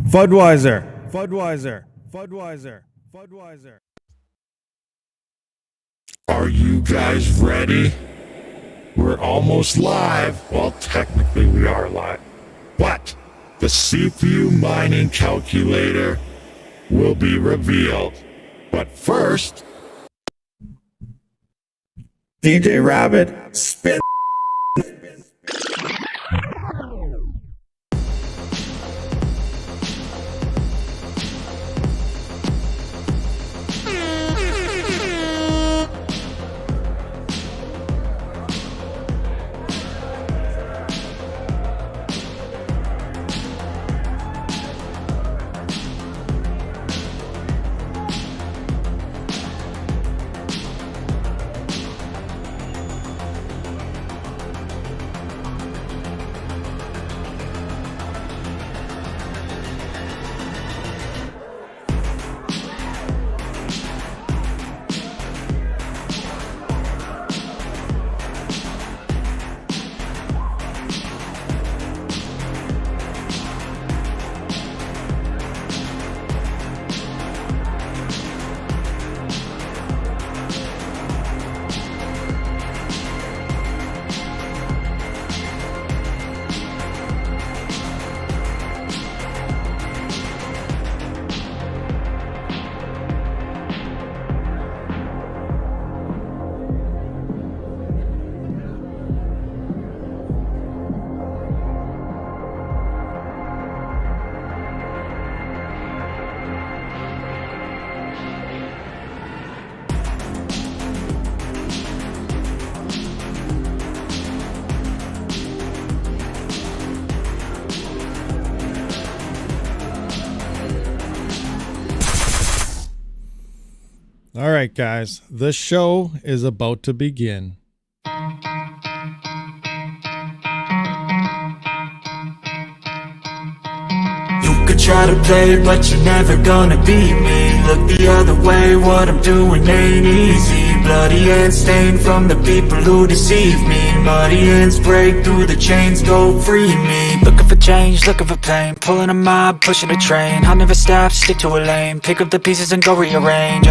Fudweiser, Fudweiser, Fudweiser, Fudweiser. Are you guys ready? We're almost live. Well, technically we are live. But the CPU mining calculator will be revealed. But first, DJ Rabid, spin. All right, guys, the show is about to begin. You could try to play, but you're never gonna beat me. Look the other way, what I'm doing ain't easy. Bloody hands stained from the people who deceive me. Muddy hands break through the chains, go free me. Looking for change, looking for pain. Pulling a mob, pushing a train. I'll never stop, stick to a lane. Pick up the pieces and go rearrange.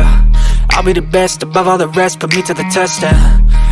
I'll be the best above all the rest, put me to the test and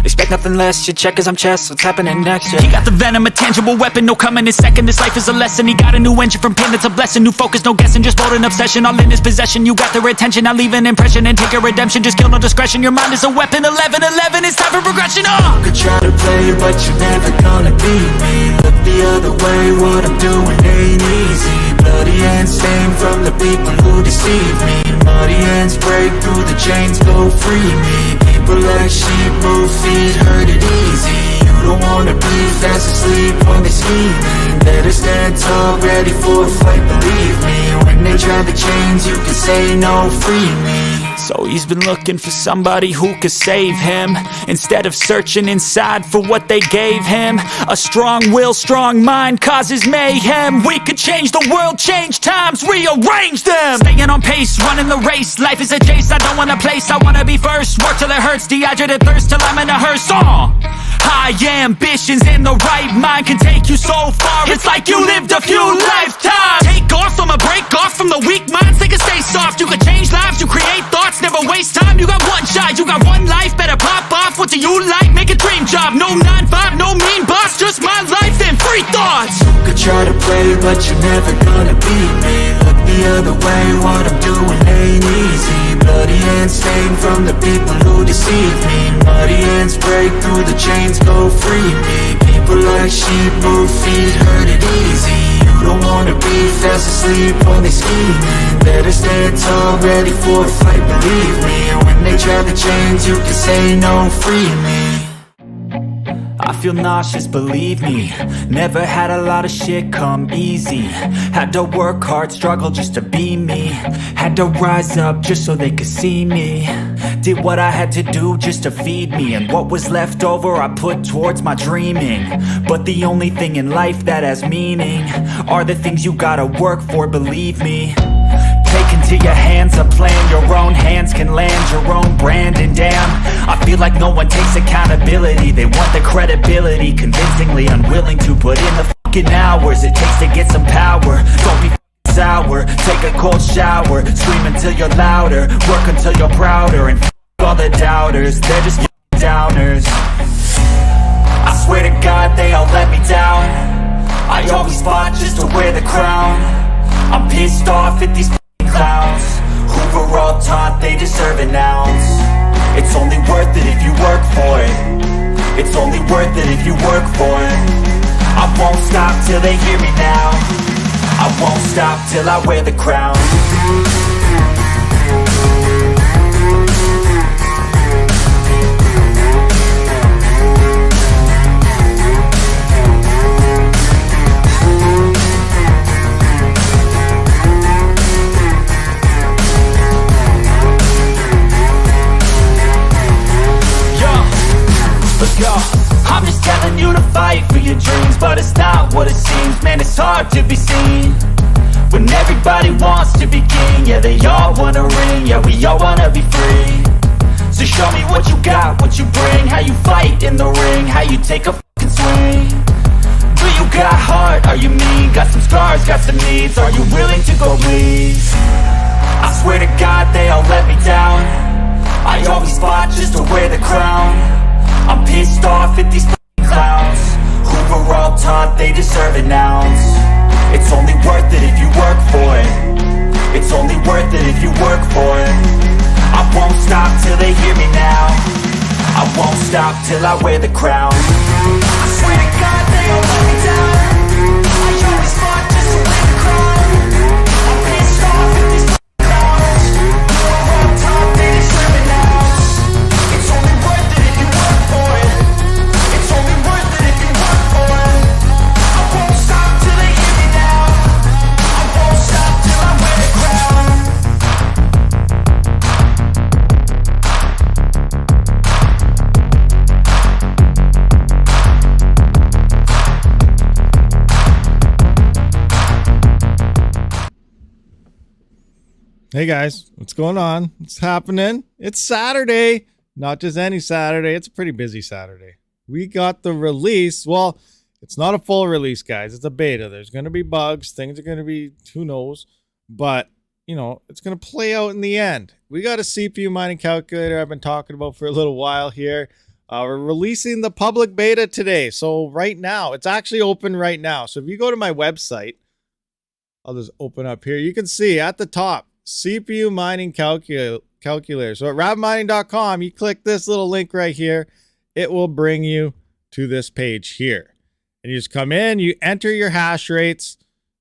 expect nothing less, you check as I'm chess, what's happening next, yeah. He got the venom, a tangible weapon, no coming in second. This life is a lesson, he got a new engine from pain, that's a blessing. New focus, no guessing, just bold and obsession. All in his possession, you got their attention. I leave an impression and take a redemption. Just kill no discretion, your mind is a weapon. 11-11, it's time for progression, You could try to play, but you're never gonna beat me. Look the other way, what I'm doing ain't easy. Bloody hands stained from the people who deceive me. Muddy hands break through the chains, go free me. People like sheep move feet, hurt it easy. You don't wanna be fast asleep when they scheming. Better stand tall, ready for a fight, believe me. When they try the chains, you can say no, free me. So he's been looking for somebody who could save him, instead of searching inside for what they gave him. A strong will, strong mind causes mayhem. We could change the world, change times, rearrange them. Staying on pace, running the race. Life is a chase, I don't want a place, I wanna be first. Work till it hurts, dehydrated thirst till I'm in a hearse. High ambitions in the right mind can take you so far. It's like you lived a few lifetimes. Take off, I'ma break off from the weak minds. They can stay soft, you can change lives, you create thoughts. Never waste time, you got one shot, you got one life. Better pop off, what do you like? Make a dream job, no 9-5, no mean boss. Just my life and free thoughts. You could try to play, but you're never gonna beat me. Look the other way, what I'm doing ain't easy. Bloody hands stained from the people who deceive me. Muddy hands break through the chains, go free me. People like sheep move feet, hurt it easy. You don't wanna be fast asleep when they scheming. Better stand tall, ready for a fight, believe me. When they try the chains, you can say no, free me. I feel nauseous, believe me. Never had a lot of shit come easy. Had to work hard, struggle just to be me. Had to rise up just so they could see me. Did what I had to do just to feed me. And what was left over I put towards my dreaming. But the only thing in life that has meaning are the things you gotta work for, believe me. Take into your hands a plan, your own hands can land your own brand. And damn, I feel like no one takes accountability. They want the credibility, convincingly unwilling to put in the fucking hours it takes to get some power. Don't be sour. Take a cold shower, scream until you're louder, work until you're prouder, and all the doubters, they're just downers. I swear to God they all let me down. I always fought just to wear the crown. I'm pissed off at these clowns who were all taught they deserve an ounce. It's only worth it if you work for it. It's only worth it if you work for it. I won't stop till they hear me now. I won't stop till I wear the crown. I'm just telling you to fight for your dreams, but it's not what it seems. Man, it's hard to be seen when everybody wants to be king. Yeah, they all wanna ring, yeah, we all wanna be free. So show me what you got, what you bring, how you fight in the ring, how you take a fucking swing. Do you got heart, are you mean? Got some scars, got some needs, are you willing to go bleed? I swear to God they all let me down. I always fought just to wear the crown. I'm pissed off at these clowns who were all taught they deserve an ounce. It's only worth it if you work for it. It's only worth it if you work for it. I won't stop till they hear me now. I won't stop till I wear the crown. I swear to God they all let me down. I always fought just to wear the crown. I'm pissed off at these clowns who were all taught they deserve an ounce. It's only worth it if you work for it. It's only worth it if you work for it. I won't stop till they hear me now. I won't stop till I wear the crown. Hey guys, what's going on? What's happening? It's Saturday. Not just any Saturday. It's a pretty busy Saturday. We got the release. Well, it's not a full release, guys. It's a beta. There's going to be bugs. Things are going to be, who knows? But, you know, it's going to play out in the end. We got a CPU mining calculator I've been talking about for a little while here. We're releasing the public beta today. So right now, it's actually open right now. So if you go to my website, I'll just open up here. You can see at the top, CPU mining calculator. So at RabidMining.com, you click this little link right here. It will bring you to this page here. And you just come in, you enter your hash rates,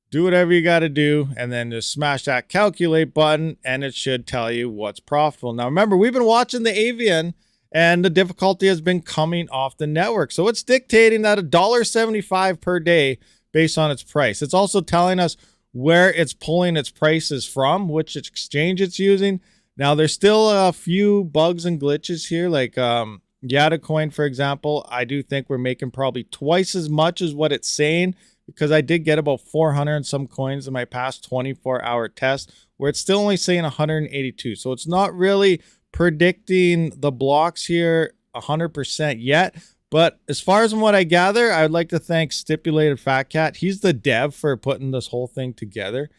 do whatever you got to do, and then just smash that calculate button, and it should tell you what's profitable. Now, remember, we've been watching the avian, and the difficulty has been coming off the network. So it's dictating that $1.75 per day based on its price. It's also telling us where it's pulling its prices from, which exchange it's using. Now, there's still a few bugs and glitches here, like Whattomine, for example. I do think we're making probably twice as much as what it's saying, because I did get about 400 and some coins in my past 24-hour test, where it's still only saying 182. So it's not really predicting the blocks here 100% yet. But as far as what I gather, I would like to thank Stipulated Fat Cat. He's the dev for putting this whole thing together.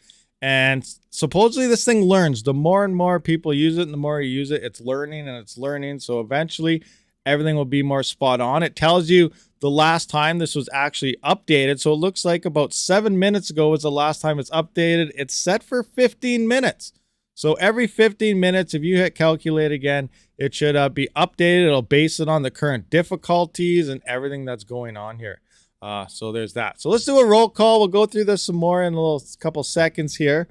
And supposedly this thing learns. The more and more people use it, and the more you use it, it's learning and it's learning. So eventually everything will be more spot on. It tells you the last time this was actually updated. So it looks like about 7 minutes ago was the last time it's updated. It's set for 15 minutes. So every 15 minutes, if you hit calculate again, it should be updated. It'll base it on the current difficulties and everything that's going on here. So there's that. So let's do a roll call. We'll go through this some more in a little couple seconds here.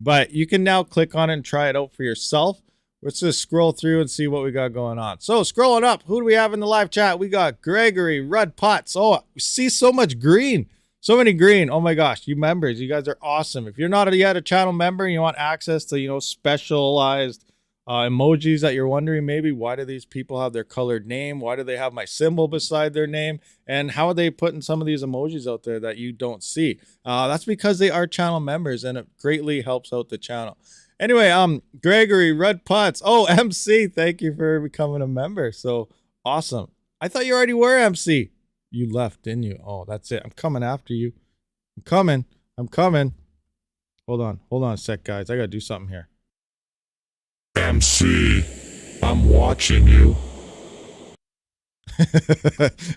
But you can now click on it and try it out for yourself. Let's just scroll through and see what we got going on. So scrolling up, who do we have in the live chat? We got Gregory, Red Potts. Oh, we see so much green. So many green. Oh my gosh, you members, you guys are awesome. If you're not yet a channel member and you want access to, you know, specialized emojis that you're wondering maybe, why do these people have their colored name? Why do they have my symbol beside their name? And how are they putting some of these emojis out there that you don't see? That's because they are channel members, and it greatly helps out the channel. Anyway, Gregory, Red Potts. Oh, MC, thank you for becoming a member. So awesome. I thought you already were MC. You left, didn't you? Oh, that's it. I'm coming after you. I'm coming. Hold on a sec, guys. I gotta do something here. MC, I'm watching you.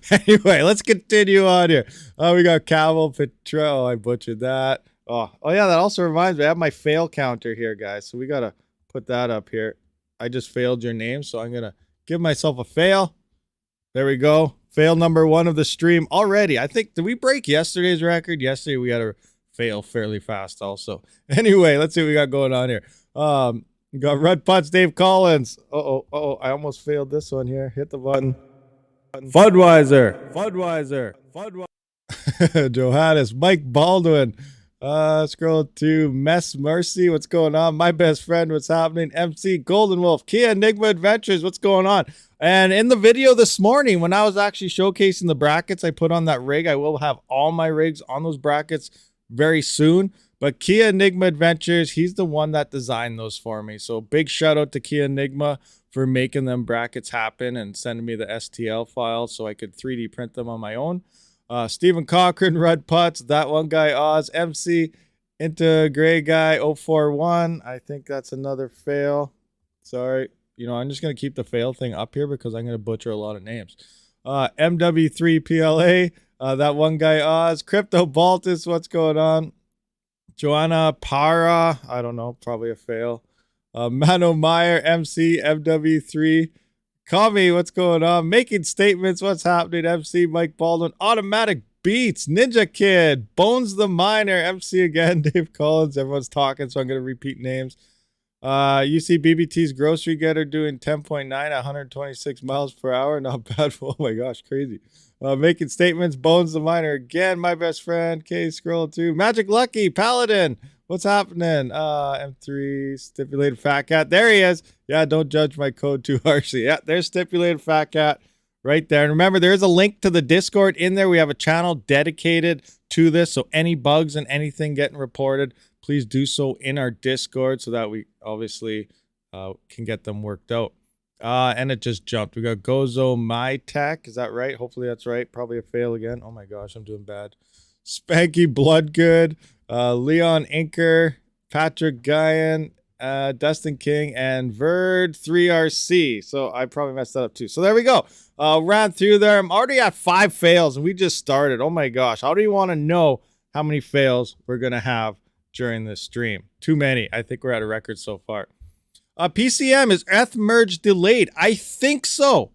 Anyway, let's continue on here. Oh, we got Camel Patrol. I butchered that. Oh yeah, that also reminds me. I have my fail counter here, guys. So we gotta put that up here. I just failed your name, so I'm gonna give myself a fail. There we go. Fail number 1 of the stream already. I think, did we break yesterday's record? Yesterday we had to fail fairly fast also. Anyway, let's see what we got going on here. We got Red Putz, Dave Collins. Uh-oh, I almost failed this one here. Hit the button. Fudweiser. Johannes, Mike Baldwin. Scroll to Mess Mercy. What's going on? My best friend, what's happening? MC Golden Wolf, Kia Enigma Adventures. What's going on? And in the video this morning, when I was actually showcasing the brackets I put on that rig, I will have all my rigs on those brackets very soon. But Kia Enigma Adventures, he's the one that designed those for me. So big shout out to Kia Enigma for making them brackets happen and sending me the STL file so I could 3D print them on my own. Stephen Cochran, Red Putz, that one guy, Oz, MC, Into Gray Guy, 041. I think that's another fail. Sorry. You know, I'm just going to keep the fail thing up here because I'm going to butcher a lot of names. MW3PLA, that one guy, Oz, Crypto Baltus, what's going on? Joanna Para, I don't know, probably a fail. Mano Meyer, MC, MW3. Kami, what's going on? Making Statements, what's happening? MC, Mike Baldwin. Automatic Beats, Ninja Kid, Bones the Miner, MC again, Dave Collins. Everyone's talking, so I'm going to repeat names. You see BBT's Grocery Getter doing 10.9 at 126 miles per hour. Not bad. Oh my gosh, crazy. Making Statements, Bones the Miner again, my best friend. K Scroll 2. Magic Lucky, Paladin. What's happening? M3, Stipulated Fat Cat. There he is. Yeah, don't judge my code too harshly. Yeah, there's Stipulated Fat Cat right there. And remember, there is a link to the Discord in there. We have a channel dedicated to this. So any bugs and anything getting reported, please do so in our Discord so that we obviously can get them worked out. And it just jumped. We got Gozo My Tech. Is that right? Hopefully that's right. Probably a fail again. Oh my gosh, I'm doing bad. Spanky Bloodgood, Leon Inker, Patrick Guyan, Dustin King, and Verd3RC. So I probably messed that up too. So there we go. Ran through there. I'm already at 5 fails and we just started. Oh my gosh. How do you want to know how many fails we're going to have during this stream? Too many. I think we're at a record so far. PCM, is ETH merge delayed? I think so.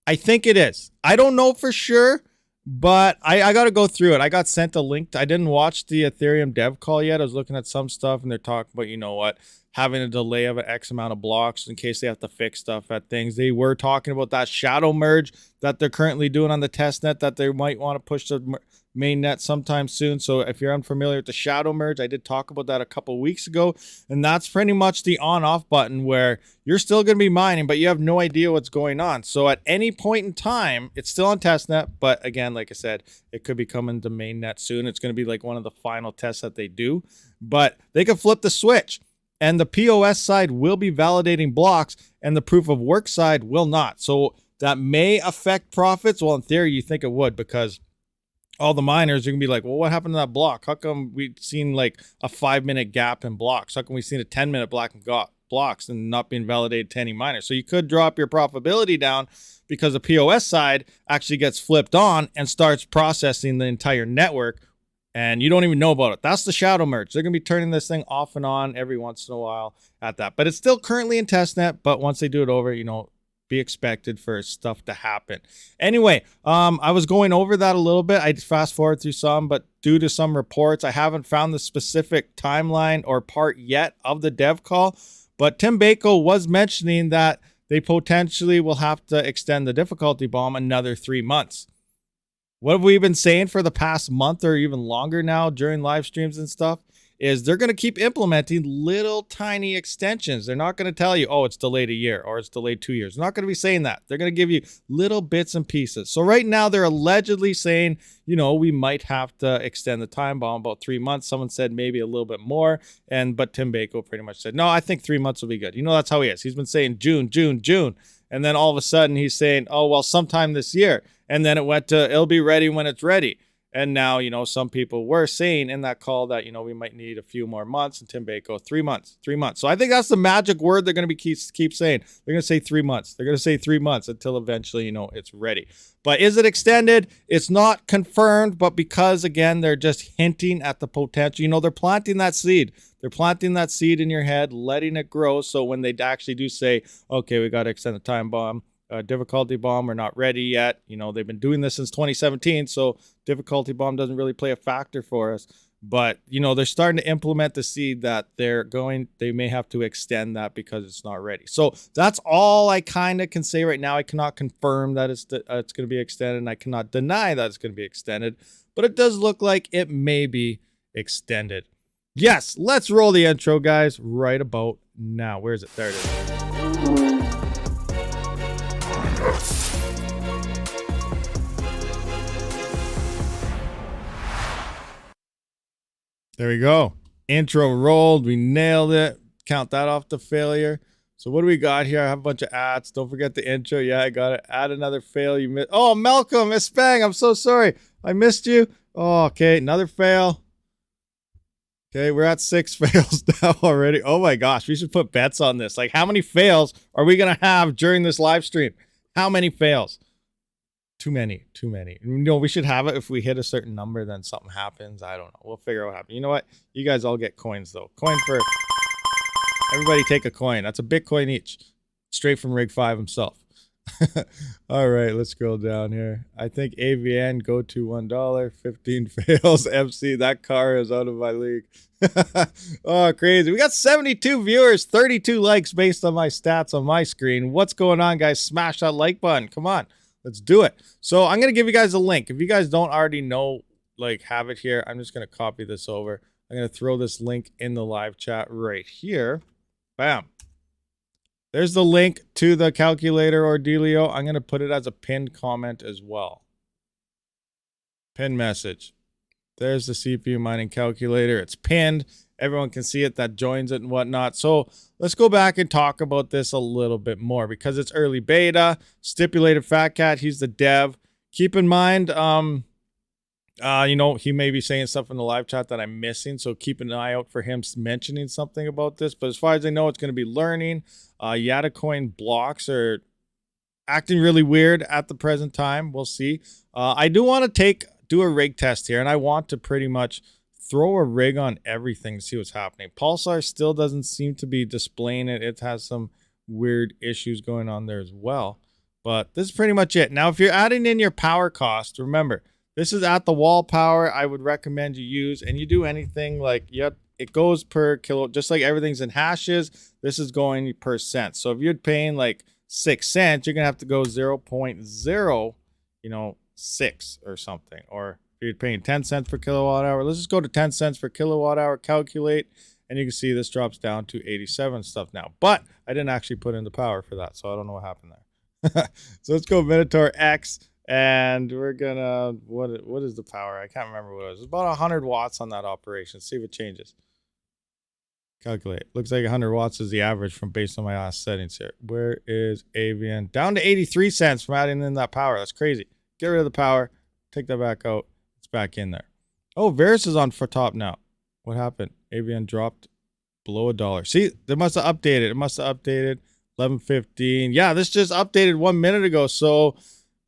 I think it is. I don't know for sure, but I got to go through it. I got sent a link. I didn't watch the Ethereum dev call yet. I was looking at some stuff and they're talking about, you know what, having a delay of an X amount of blocks in case they have to fix stuff at things. They were talking about that shadow merge that they're currently doing on the test net that they might want to push the main net sometime soon. So if you're unfamiliar with the shadow merge, I did talk about that a couple weeks ago, and that's pretty much the on off button where you're still going to be mining but you have no idea what's going on. So at any point in time, it's still on testnet, but again, like I said, it could be coming to mainnet soon. It's going to be like one of the final tests that they do, but they could flip the switch and the POS side will be validating blocks and the proof of work side will not. So that may affect profits. Well, in theory, you think it would, because all the miners are going to be like, well, what happened to that block? How come we've seen like a 5-minute gap in blocks? How come we've seen a 10-minute block and got blocks and not being validated to any miner? So you could drop your profitability down because the POS side actually gets flipped on and starts processing the entire network and you don't even know about it. That's the shadow merge. They're going to be turning this thing off and on every once in a while at that. But it's still currently in testnet, but once they do it over, you know, be expected for stuff to happen. Anyway, I was going over that a little bit. I fast forward through some, but due to some reports, I haven't found the specific timeline or part yet of the dev call. But Tim Bako was mentioning that they potentially will have to extend the difficulty bomb another 3 months. What have we been saying for the past month or even longer now during live streams and stuff? Is they're going to keep implementing little tiny extensions. They're not going to tell you, oh, it's delayed a year or it's delayed 2 years. They're not going to be saying that. They're going to give you little bits and pieces. So right now they're allegedly saying, you know, we might have to extend the time bomb about 3 months. Someone said maybe a little bit more. But Tim Bako pretty much said, no, I think 3 months will be good. You know, that's how he is. He's been saying June. And then all of a sudden he's saying, oh, well, sometime this year. And then it went to, it'll be ready when it's ready. And now, you know, some people were saying in that call that, you know, we might need a few more months, and Tim Bako, 3 months, 3 months. So I think that's the magic word they're going to be keep saying. They're going to say 3 months. They're going to say 3 months until eventually, you know, it's ready. But is it extended? It's not confirmed, but because, again, they're just hinting at the potential. You know, they're planting that seed. They're planting that seed in your head, letting it grow. So when they actually do say, okay, we got to extend the time bomb, difficulty bomb, we're not ready yet. You know, they've been doing this since 2017, so difficulty bomb doesn't really play a factor for us. But, you know, they're starting to implement the seed that they may have to extend that because it's not ready. So that's all I kind of can say right now. I cannot confirm that it's going to be extended, and I cannot deny that it's going to be extended, but it does look like it may be extended. Yes, let's roll the intro, guys, right about now. Where is it? There it is. There we go. Intro rolled. We nailed it. Count that off to failure. So what do we got here? I have a bunch of ads. Don't forget the intro. Yeah, I got it. Add another fail. You missed. Oh, Malcolm, Miss Spang. I'm so sorry. I missed you. Oh, okay. Another fail. Okay, we're at 6 fails now already. Oh my gosh, we should put bets on this. Like, how many fails are we going to have during this live stream? How many fails? Too many. No, we should have it if we hit a certain number, then something happens. I don't know. We'll figure out what happens. You know what? You guys all get coins, though. Coin for... Everybody take a coin. That's a Bitcoin each. Straight from Rig 5 himself. All right, let's scroll down here. I think AVN, go to $1. 15 fails. MC, that car is out of my league. Oh, crazy. We got 72 viewers, 32 likes based on my stats on my screen. What's going on, guys? Smash that like button. Come on. Let's do it. So I'm going to give you guys a link. If you guys don't already know, like, have it here, I'm just going to copy this over. I'm going to throw this link in the live chat right here. Bam. There's the link to the calculator, Ordelio. I'm going to put it as a pinned comment as well. Pinned message. There's the CPU mining calculator. It's pinned. Everyone can see it that joins it and whatnot. So let's go back and talk about this a little bit more because it's early beta. Stipulated Fat Cat, he's the dev. Keep in mind, you know, he may be saying stuff in the live chat that I'm missing. So keep an eye out for him mentioning something about this. But as far as I know, it's going to be learning. Yatacoin blocks are acting really weird at the present time. We'll see. I do want to do a rig test here, and I want to pretty much throw a rig on everything to see what's happening. Pulsar still doesn't seem to be displaying it. It has some weird issues going on there as well. But this is pretty much it. Now, if you're adding in your power cost, remember, this is at the wall power I would recommend you use. And you do anything like, yep, it goes per kilo, just like everything's in hashes. This is going per cent. So if you're paying like 6 cents, you're going to have to go 0.0, you know, 6 or something. Or if you're paying 10 cents per kilowatt hour, let's just go to 10 cents per kilowatt hour, calculate, and you can see this drops down to 87 stuff now. But I didn't actually put in the power for that, so I don't know what happened there. So let's go Minotaur X, and we're gonna, what is the power? I can't remember what it was. It's about 100 watts on that operation. See if it changes. Calculate. Looks like 100 watts is the average from based on my last settings here. Where is AVN? Down to 83 cents from adding in that power. That's crazy. Get rid of the power. Take that back out. It's back in there. Oh, Verus is on for top now. What happened? AVN dropped below $1. See, they must have updated. It must have updated. 11:15. Yeah, this just updated 1 minute ago. So,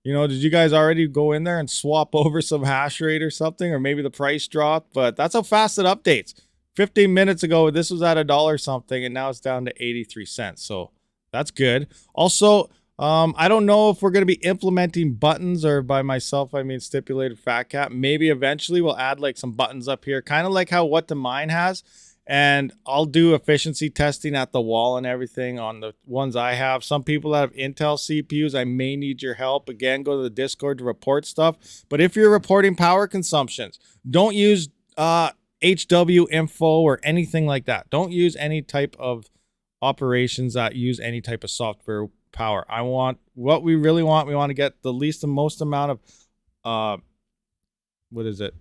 you know, did you guys already go in there and swap over some hash rate or something? Or maybe the price dropped. But that's how fast it updates. 15 minutes ago, this was at $1 something, and now it's down to 83 cents. So that's good. Also, I don't know if we're going to be implementing buttons, or by myself, I mean stipulated fat cap. Maybe eventually we'll add like some buttons up here, kind of like how Whattomine has. And I'll do efficiency testing at the wall and everything on the ones I have. Some people that have Intel CPUs, I may need your help. Again, go to the Discord to report stuff. But if you're reporting power consumptions, don't use HW info or anything like that. Don't use any type of operations that use any type of software power. I want what we really want. We want to get the least and most amount of the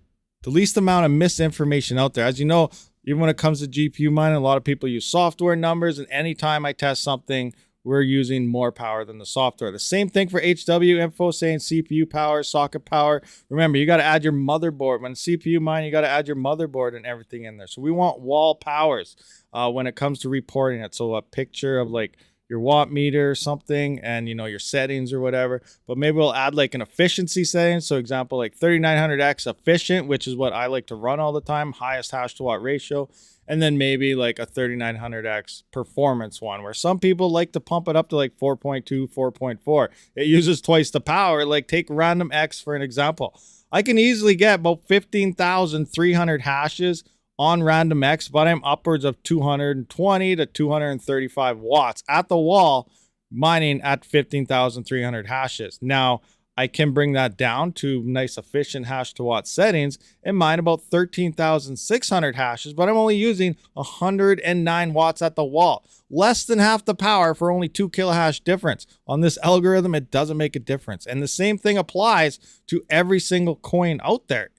least amount of misinformation out there. As you know, even when it comes to GPU mining, a lot of people use software numbers, and anytime I test something we're using more power than the software. The same thing for HW info saying CPU power, socket power. Remember, you got to add your motherboard. When CPU mine, you got to add your motherboard and everything in there. So we want wall powers when it comes to reporting it. So a picture of like your watt meter or something and, you know, your settings or whatever. But maybe we'll add like an efficiency setting. So example, like 3900X efficient, which is what I like to run all the time, highest hash to watt ratio. And then maybe like a 3900X performance one where some people like to pump it up to like 4.2, 4.4. It uses twice the power. Like take random X for an example. I can easily get about 15,300 hashes on random X, but I'm upwards of 220 to 235 watts at the wall mining at 15,300 hashes. Now, I can bring that down to nice efficient hash to watt settings and mine about 13,600 hashes, but I'm only using 109 watts at the wall. Less than half the power for only 2 kilohash difference. On this algorithm, it doesn't make a difference. And the same thing applies to every single coin out there.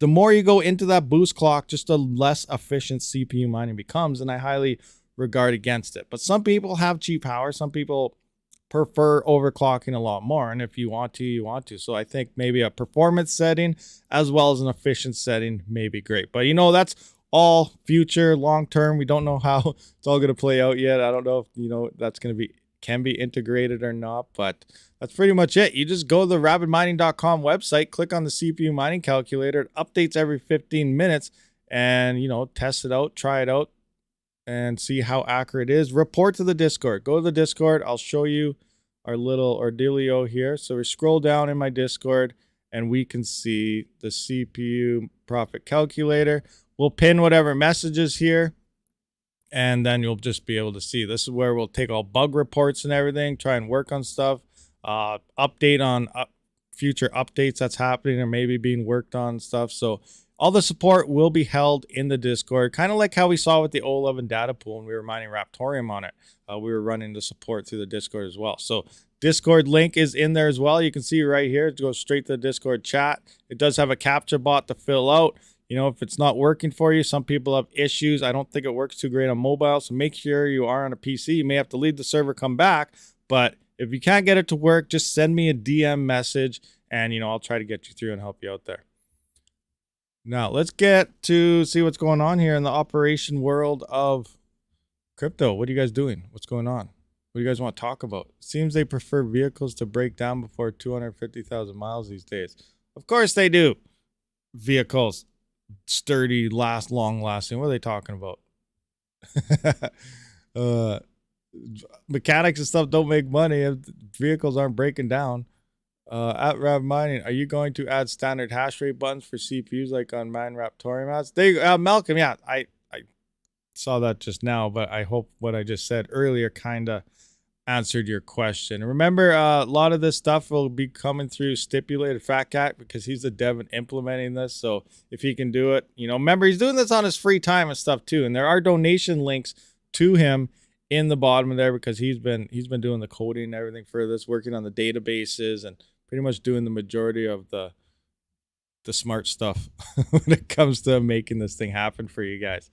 The more you go into that boost clock, just the less efficient CPU mining becomes, and I highly regard against it. But some people have cheap power. Some people prefer overclocking a lot more, and if you want to, you want to. So I think maybe a performance setting as well as an efficient setting may be great. But you know, that's all future, long term. We don't know how it's all going to play out yet. I don't know if, you know, that's going to be, can be integrated or not, but that's pretty much it. You just go to the RabidMining.com website, click on the CPU mining calculator. It updates every 15 minutes, and, you know, test it out, try it out, and see how accurate it is. Report to the Discord. Go to the Discord. I'll show you our little ordealio here. So we scroll down in my Discord and we can see the CPU profit calculator. We'll pin whatever messages here, and then you'll just be able to see. This is where we'll take all bug reports and everything, try and work on stuff, update on future updates that's happening or maybe being worked on stuff. So all the support will be held in the Discord, kind of like how we saw with the O11 data pool when we were mining Raptorium on it. We were running the support through the Discord as well. So Discord link is in there as well. You can see right here, it goes straight to the Discord chat. It does have a captcha bot to fill out. You know, if it's not working for you, some people have issues. I don't think it works too great on mobile, so make sure you are on a PC. You may have to leave the server, come back, but if you can't get it to work, just send me a DM message, and, you know, I'll try to get you through and help you out there. Now, let's get to see what's going on here in the operation world of crypto. What are you guys doing? What's going on? What do you guys want to talk about? It seems they prefer vehicles to break down before 250,000 miles these days. Of course they do. Vehicles, sturdy, long-lasting. What are they talking about? Mechanics and stuff don't make money if vehicles aren't breaking down. At RabidMining, are you going to add standard hash rate buttons for CPUs like on Mine Raptorium ads? Malcolm, yeah, I saw that just now, but I hope what I just said earlier kind of answered your question. Remember, a lot of this stuff will be coming through Stipulated Fat Cat because he's the dev and implementing this. So if he can do it, you know, remember, he's doing this on his free time and stuff too. And there are donation links to him in the bottom of there because he's been doing the coding and everything for this, working on the databases and pretty much doing the majority of the smart stuff when it comes to making this thing happen for you guys.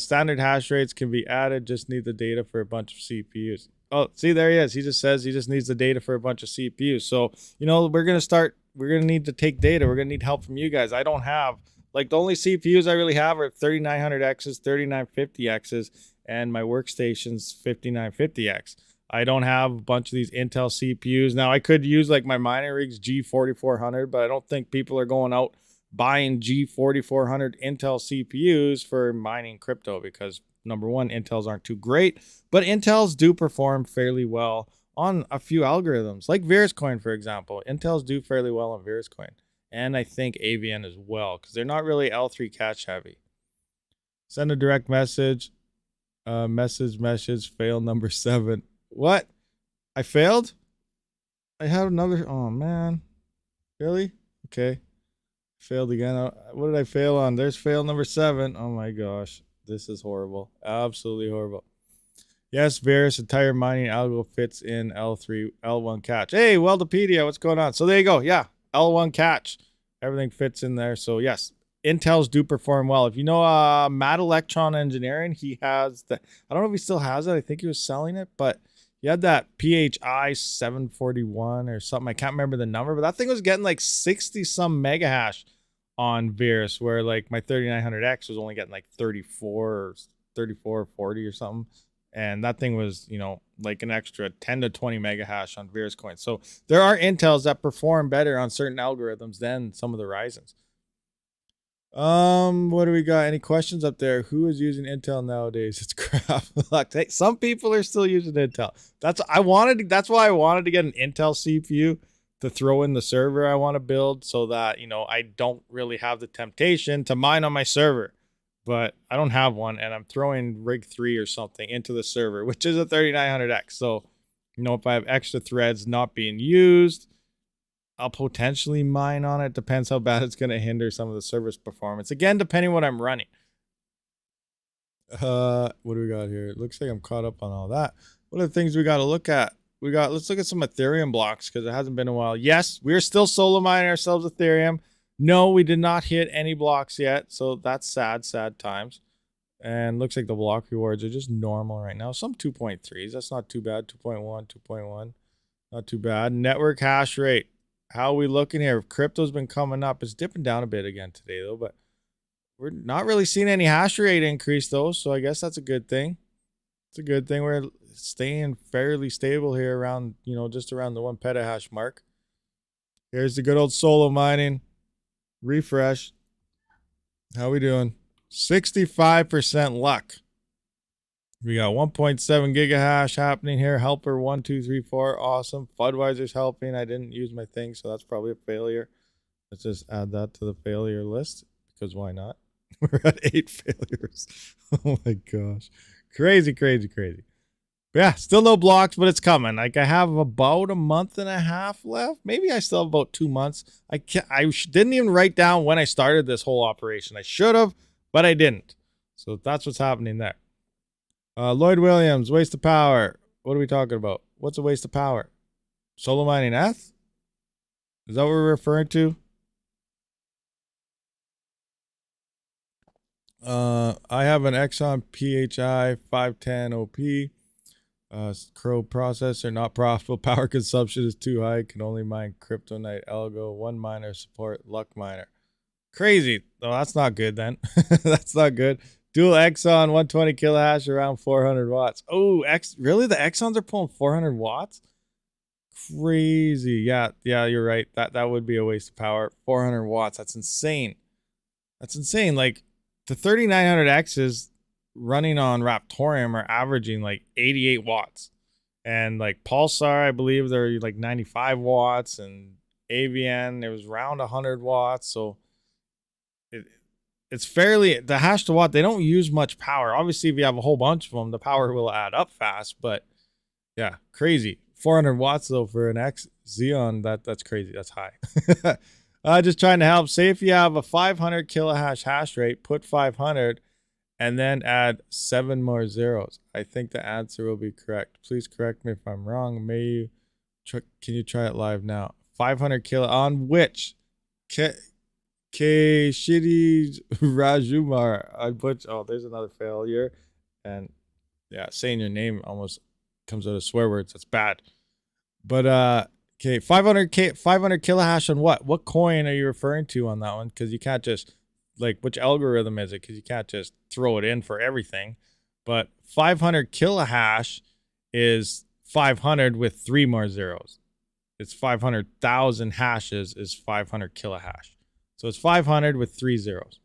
Standard hash rates can be added, just need the data for a bunch of CPUs. Oh, see, there he is. He just says he just needs the data for a bunch of CPUs. So, you know, we're going to need to take data. We're going to need help from you guys. I don't have, like, the only CPUs I really have are 3900Xs, 3950Xs, and my workstation's 5950X. I don't have a bunch of these Intel CPUs. Now, I could use like my mining rig's G4400, but I don't think people are going out buying G4400 Intel CPUs for mining crypto because, number one, Intels aren't too great, but Intels do perform fairly well on a few algorithms, like Veruscoin, for example. Intels do fairly well on Veruscoin, and I think AVN as well, because they're not really L3 cache heavy. Send a direct message. Message, fail number 7. What? I failed? I have another. Oh, man. Really? Okay. Failed again. What did I fail on? There's fail number 7. Oh, my gosh. This is horrible. Absolutely horrible. Yes, Verus entire mining algo fits in L3, L1 catch. Hey, Weldopedia, what's going on? So there you go. Yeah, L1 catch. Everything fits in there. So, yes, Intels do perform well. If you know Mad Electron Engineering, he has the, I don't know if he still has it. I think he was selling it, but he had that PHI 741 or something. I can't remember the number, but that thing was getting like 60 some mega hash on Verus, where like my 3900X was only getting like 34 or 40 or something. And that thing was, you know, like an extra 10 to 20 mega hash on Veruscoin. So there are Intels that perform better on certain algorithms than some of the Ryzens. What do we got? Any questions up there? Who is using Intel nowadays? It's crap. Hey, some people are still using Intel. That's why I wanted to get an Intel CPU to throw in the server I want to build, so that, you know, I don't really have the temptation to mine on my server. But I don't have one, and I'm throwing rig 3 or something into the server, which is a 3900X. So, you know, if I have extra threads not being used, I'll potentially mine on it. Depends how bad it's going to hinder some of the server's performance. Again, depending what I'm running. What do we got here? It looks like I'm caught up on all that. What are the things we got to look at? Let's look at some Ethereum blocks, because it hasn't been a while. Yes, we're still solo mining ourselves Ethereum. No, we did not hit any blocks yet. So that's sad times. And looks like the block rewards are just normal right now. Some 2.3s. That's not too bad. 2.1, 2.1. Not too bad. Network hash rate. How are we looking here? Crypto's been coming up. It's dipping down a bit again today, though, but we're not really seeing any hash rate increase, though, so I guess that's a good thing. It's a good thing. We're staying fairly stable here around, you know, just around the 1 petahash mark. Here's the good old solo mining. Refresh. How we doing? 65% luck. We got 1.7 gigahash happening here. Helper 1, 2, 3, 4. Awesome. Budweiser's helping. I didn't use my thing, so that's probably a failure. Let's just add that to the failure list, because why not? We're at 8 failures. Oh my gosh. Crazy. But yeah, still no blocks, but it's coming. Like, I have about a month and a half left. Maybe I still have about 2 months. I didn't even write down when I started this whole operation. I should have, but I didn't. So that's what's happening there. Lloyd Williams, waste of power. What are we talking about? What's a waste of power? Solo mining ETH? Is that what we're referring to? I have an Exxon PHI 510 OP. Crow processor, not profitable. Power consumption is too high. Can only mine Kryptonite Algo. 1 miner support. Luck miner. Crazy. Oh, that's not good then. That's not good. Dual Exxon 120 kilohash around 400 watts. Oh, really? The Exxons are pulling 400 watts? Crazy. Yeah, you're right. That would be a waste of power. 400 watts. That's insane. Like, the 3900Xs running on Raptorium are averaging like 88 watts. And like Pulsar, I believe they're like 95 watts. And AVN, it was around 100 watts. So it's fairly, the hash to watt, they don't use much power. Obviously, if you have a whole bunch of them, the power will add up fast. But yeah, crazy. 400 watts though for an X Xeon, that's crazy. That's high. Just trying to help. Say if you have a 500 kilohash hash rate, put 500 and then add 7 more zeros. I think the answer will be correct. Please correct me if I'm wrong. Can you try it live now? 500 kilo on which? Shitty Rajumar. Oh, there's another failure. And yeah, saying your name almost comes out of swear words. That's bad. But okay, 500 kilohash on what? What coin are you referring to on that one? Because you can't just, like, which algorithm is it? Because you can't just throw it in for everything. But 500 kilohash is 500 with 3 more zeros. It's 500,000 hashes is 500 kilohash. So it's 500 with 3 zeros.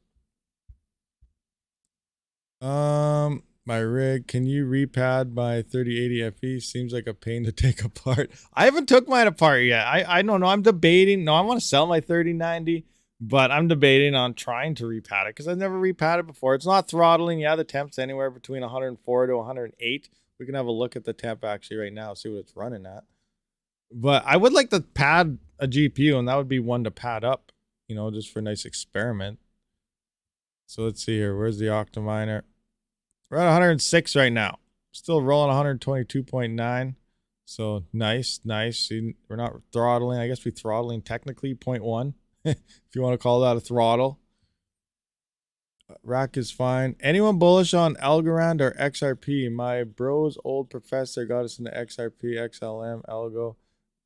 My rig, can you repad my 3080 FE? Seems like a pain to take apart. I haven't took mine apart yet. I don't know. I'm debating. No, I want to sell my 3090, but I'm debating on trying to repad it because I've never repadded before. It's not throttling. Yeah, the temp's anywhere between 104 to 108. We can have a look at the temp actually right now, see what it's running at. But I would like to pad a GPU, and that would be one to pad up, you know, just for a nice experiment. So let's see here. Where's the OCTOMINER? We're at 106 right now. Still rolling 122.9. So nice. See, we're not throttling. I guess we're throttling technically 0.1. If you want to call that a throttle. Rack is fine. Anyone bullish on Algorand or XRP? My bro's old professor got us into XRP, XLM, Algo.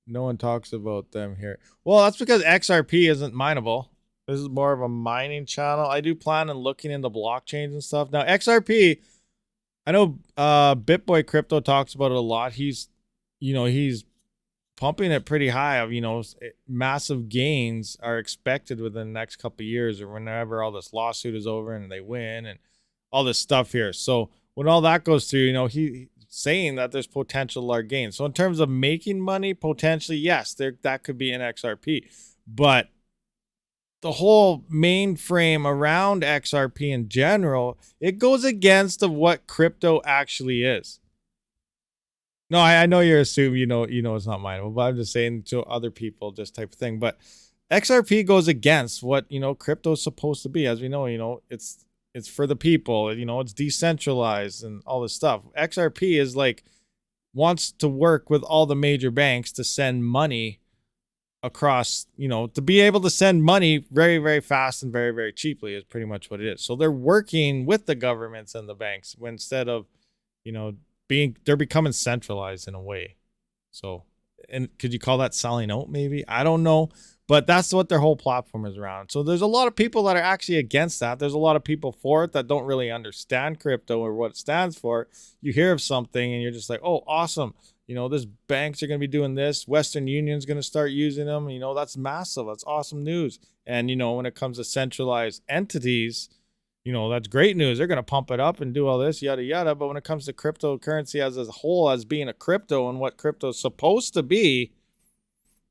No one talks about them here. Well, that's because XRP isn't mineable. This is more of a mining channel. I do plan on looking into blockchains and stuff. Now, XRP, I know BitBoy Crypto talks about it a lot. He's pumping it pretty high of, massive gains are expected within the next couple of years or whenever all this lawsuit is over and they win and all this stuff here. So when all that goes through, he's saying that there's potential large gains. So in terms of making money, potentially, yes, that could be in XRP. But the whole mainframe around XRP in general, it goes against of what crypto actually is. No, I know you're assuming you know it's not mineable, but I'm just saying to other people, just type of thing. But XRP goes against what crypto is supposed to be. As we know, it's for the people. It's decentralized and all this stuff. XRP is wants to work with all the major banks to send money across. To be able to send money very, very fast and very, very cheaply is pretty much what it is. So they're working with the governments and the banks instead of they're becoming centralized in a way. So, and could you call that selling out? Maybe, I don't know, but that's what their whole platform is around. So there's a lot of people that are actually against that. There's a lot of people for it that don't really understand crypto or what it stands for. You hear of something and you're just like, oh, awesome. This banks are going to be doing this. Western Union's going to start using them. That's massive. That's awesome news. And, when it comes to centralized entities, that's great news. They're going to pump it up and do all this, yada, yada. But when it comes to cryptocurrency as a whole, as being a crypto and what crypto is supposed to be,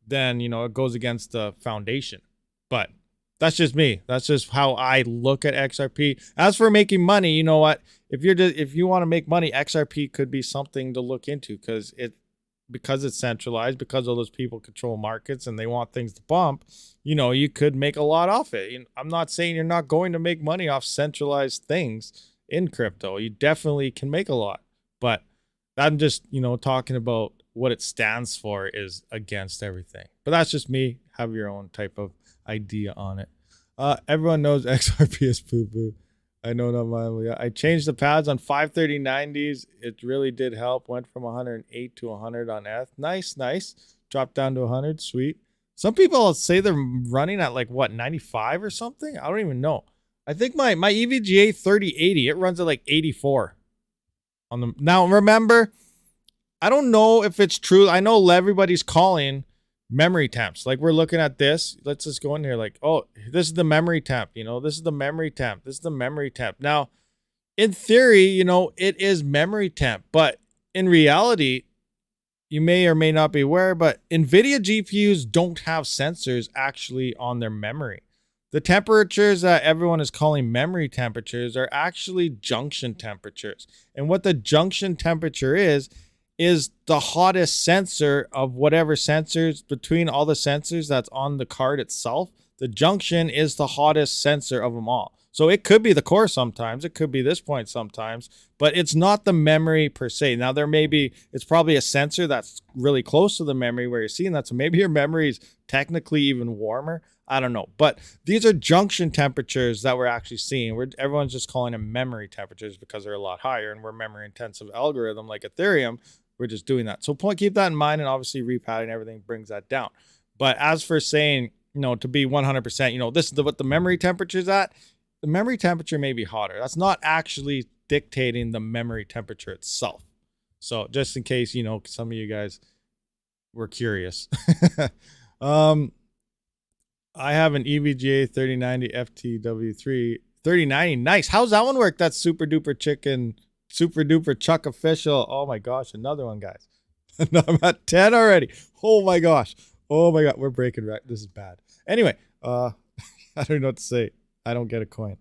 then, it goes against the foundation. But that's just me. That's just how I look at XRP. As for making money, you know what? If you want to make money, XRP could be something to look into because it's centralized, because all those people control markets and they want things to pump, you could make a lot off it. I'm not saying you're not going to make money off centralized things in crypto. You definitely can make a lot, but I'm just, talking about what it stands for is against everything. But that's just me. Have your own type of idea on it. Everyone knows XRP is poo-poo. I know not mine. I changed the pads on 53090s. It really did help. Went from 108 to 100 on ETH. Nice. Dropped down to 100. Sweet. Some people say they're running at 95 or something. I don't even know. I think my EVGA 3080, it runs at 84 on them. Now remember, I don't know if it's true. I know everybody's calling memory temps. We're looking at this. Let's just go in here oh, this is the memory temp. This is the memory temp. This is the memory temp. Now, in theory, it is memory temp, but in reality, you may or may not be aware, but NVIDIA GPUs don't have sensors actually on their memory. The temperatures that everyone is calling memory temperatures are actually junction temperatures. And what the junction temperature is the hottest sensor of whatever sensors between all the sensors that's on the card itself. The junction is the hottest sensor of them all. So it could be the core sometimes, it could be this point sometimes, but it's not the memory per se. Now it's probably a sensor that's really close to the memory where you're seeing that. So maybe your memory is technically even warmer. I don't know. But these are junction temperatures that we're actually seeing. Everyone's just calling them memory temperatures because they're a lot higher and we're memory intensive algorithm like Ethereum. We're just doing that. So keep that in mind, and obviously repadding everything brings that down. But as for saying, to be 100%, this is what the memory temperature is at. The memory temperature may be hotter. That's not actually dictating the memory temperature itself. So just in case, some of you guys were curious. I have an EVGA 3090 FTW3 3090. Nice. How's that one work? That's super duper Chuck official. Oh my gosh, another one, guys. I'm at 10 already. Oh my gosh. We're breaking records. This is bad. Anyway, I don't know what to say. I don't get a coin.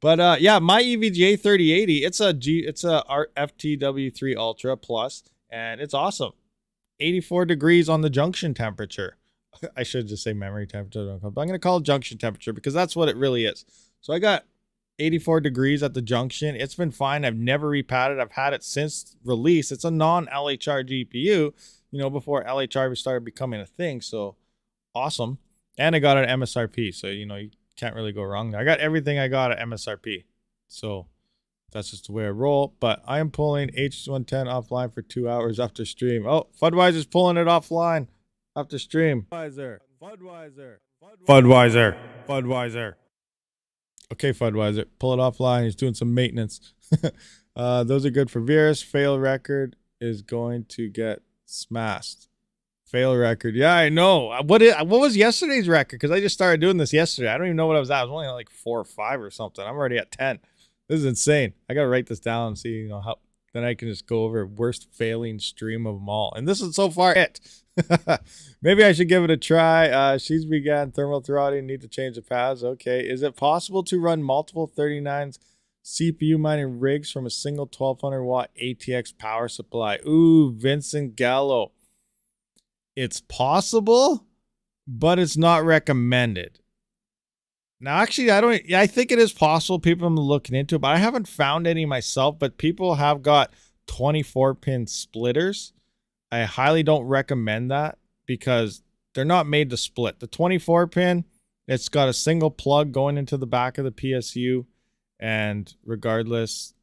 But yeah, my EVGA 3080, it's a FTW3 Ultra Plus, and it's awesome. 84 degrees on the junction temperature. I should just say memory temperature, but I'm going to call it junction temperature because that's what it really is. So I got 84 degrees at the junction. It's been fine. I've never repadded. I've had it since release. It's a non-LHR GPU, before LHR started becoming a thing. So awesome. And I got an MSRP. So, you can't really go wrong there. I got everything I got at MSRP. So that's just the way I roll. But I am pulling H110 offline for 2 hours after stream. Oh, Fudweiser's pulling it offline after stream. Budweiser. Okay, Fudweiser, pull it offline. He's doing some maintenance. Those are good for Verus. Fail record is going to get smashed. Fail record. Yeah, I know. What was yesterday's record? Because I just started doing this yesterday. I don't even know what I was at. I was only at like 4 or 5 or something. I'm already at 10. This is insane. I got to write this down and see, how then I can just go over worst failing stream of them all. And this is so far it. Maybe I should give it a try. She's began thermal throttling. Need to change the paths. Okay. Is it possible to run multiple 39s CPU mining rigs from a single 1200 watt ATX power supply? Ooh, Vincent Gallo. It's possible, but it's not recommended. Now, actually, I think it is possible. People are looking into it, but I haven't found any myself. But people have got 24-pin splitters. I highly don't recommend that because they're not made to split. The 24-pin, it's got a single plug going into the back of the PSU, and regardless,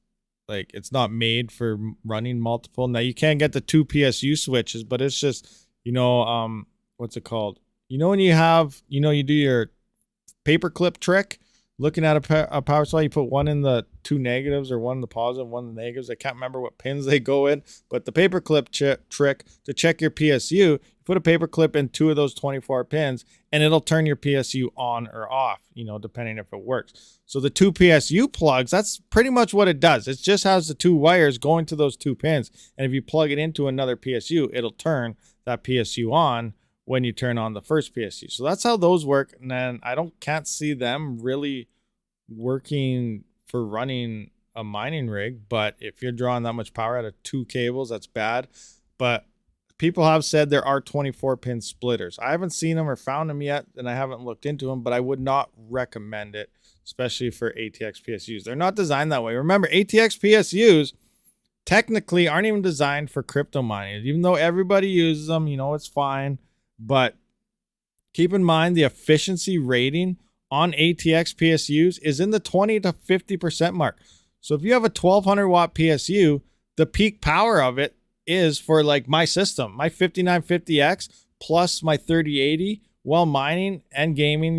like, it's not made for running multiple. Now, you can get the 2 PSU switches, but it's just, what's it called? When you have, you do your paperclip trick, looking at a power supply, you put one in the 2 negatives or one in the positive, one in the negatives. I can't remember what pins they go in, but the paperclip trick to check your PSU, you put a paperclip in 2 of those 24 pins and it'll turn your PSU on or off, depending if it works. So the 2 PSU plugs, that's pretty much what it does. It just has the 2 wires going to those 2 pins. And if you plug it into another PSU, it'll turn that PSU on when you turn on the first PSU. So that's how those work. And then can't see them really working for running a mining rig. But if you're drawing that much power out of 2 cables, that's bad. But people have said there are 24-pin splitters. I haven't seen them or found them yet, and I haven't looked into them, but I would not recommend it, especially for ATX PSUs. They're not designed that way. Remember, ATX PSUs technically aren't even designed for crypto mining. Even though everybody uses them, it's fine. But keep in mind the efficiency rating on ATX PSUs is in the 20 to 50% mark. So if you have a 1200 watt PSU, the peak power of it is for like my system, my 5950X plus my 3080 while mining and gaming.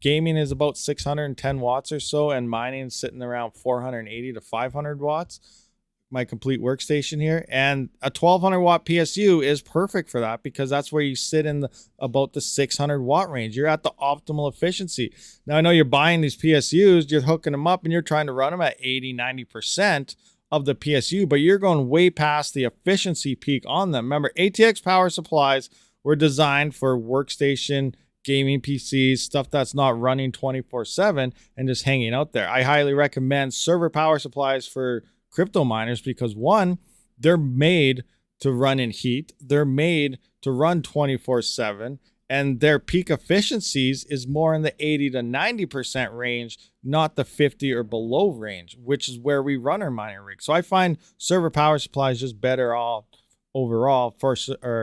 Gaming is about 610 watts or so, and mining is sitting around 480 to 500 watts. My complete workstation here, and a 1200 watt PSU is perfect for that because that's where you sit in about the 600 watt range. You're at the optimal efficiency. Now I know you're buying these PSUs, you're hooking them up and you're trying to run them at 80-90% of the PSU, but you're going way past the efficiency peak on them. Remember, ATX power supplies were designed for workstation gaming PCs, stuff that's not running 24/7 and just hanging out there. I highly recommend server power supplies for crypto miners because, one, they're made to run in heat, they're made to run 24/7, and their peak efficiencies is more in the 80 to 90% range, not the 50 or below range, which is where we run our mining rig. So I find server power supplies just better all overall for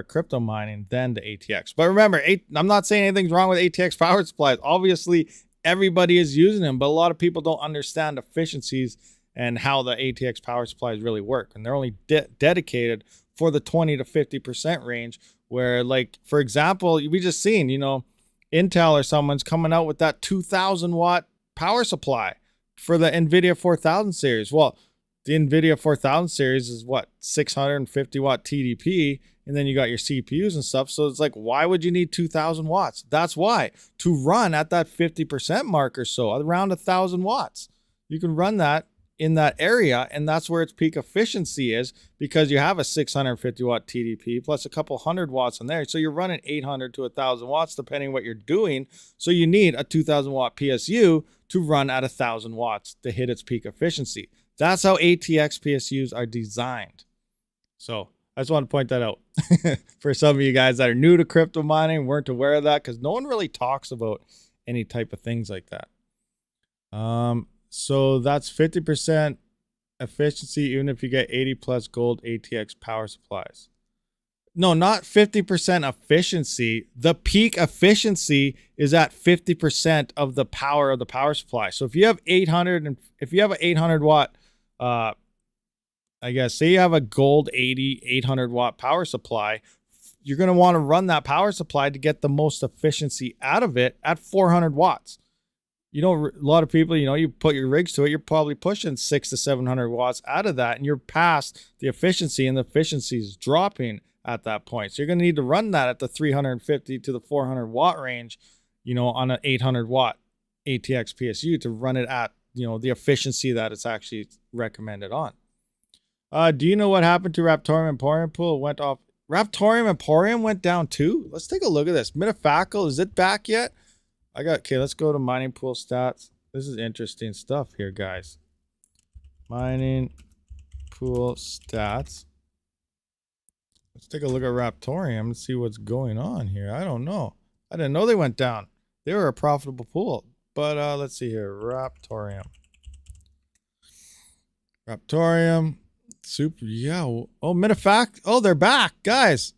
crypto mining than the ATX. But remember, I'm not saying anything's wrong with ATX power supplies. Obviously, everybody is using them, but a lot of people don't understand efficiencies and how the ATX power supplies really work. And they're only dedicated for the 20 to 50% range where, like, for example, we just seen, Intel or someone's coming out with that 2000 watt power supply for the NVIDIA 4000 series. Well, the NVIDIA 4000 series is what, 650 watt TDP, and then you got your CPUs and stuff. So it's like, why would you need 2000 watts? That's why, to run at that 50% mark or so, around 1000 watts. You can run that in that area, and that's where its peak efficiency is because you have a 650 watt TDP plus a couple hundred watts in there. So you're running 800 to 1000 watts depending what you're doing. So you need a 2000 watt PSU to run at 1000 watts to hit its peak efficiency. That's how ATX PSUs are designed. So I just want to point that out for some of you guys that are new to crypto mining, weren't aware of that because no one really talks about any type of things like that. So that's 50% efficiency, even if you get 80 plus gold ATX power supplies. No, not 50% efficiency. The peak efficiency is at 50% of the power of the power supply. So if you have 800 and if you have an 800 watt, I guess, say you have a gold 800 watt power supply, you're going to want to run that power supply to get the most efficiency out of it at 400 watts. You know, a lot of people, you know, you put your rigs to it, you're probably pushing 600 to 700 watts out of that, and you're past the efficiency, and the efficiency is dropping at that point. So you're going to need to run that at the 350 to the 400 watt range, you know, on an 800 watt ATX PSU to run it at, you know, the efficiency that it's actually recommended on. Do you know what happened to Raptorium Emporium pool? It went off. Raptorium Emporium went down too. Let's take a look at this. Metafackle, is it back yet? Okay, let's go to mining pool stats. This is interesting stuff here, guys. Mining pool stats. Let's take a look at Raptorium and see what's going on here. I don't know. I didn't know they went down. They were a profitable pool. But let's see here. Raptorium. Super. Yeah. Oh, Metafact. Oh, they're back, guys.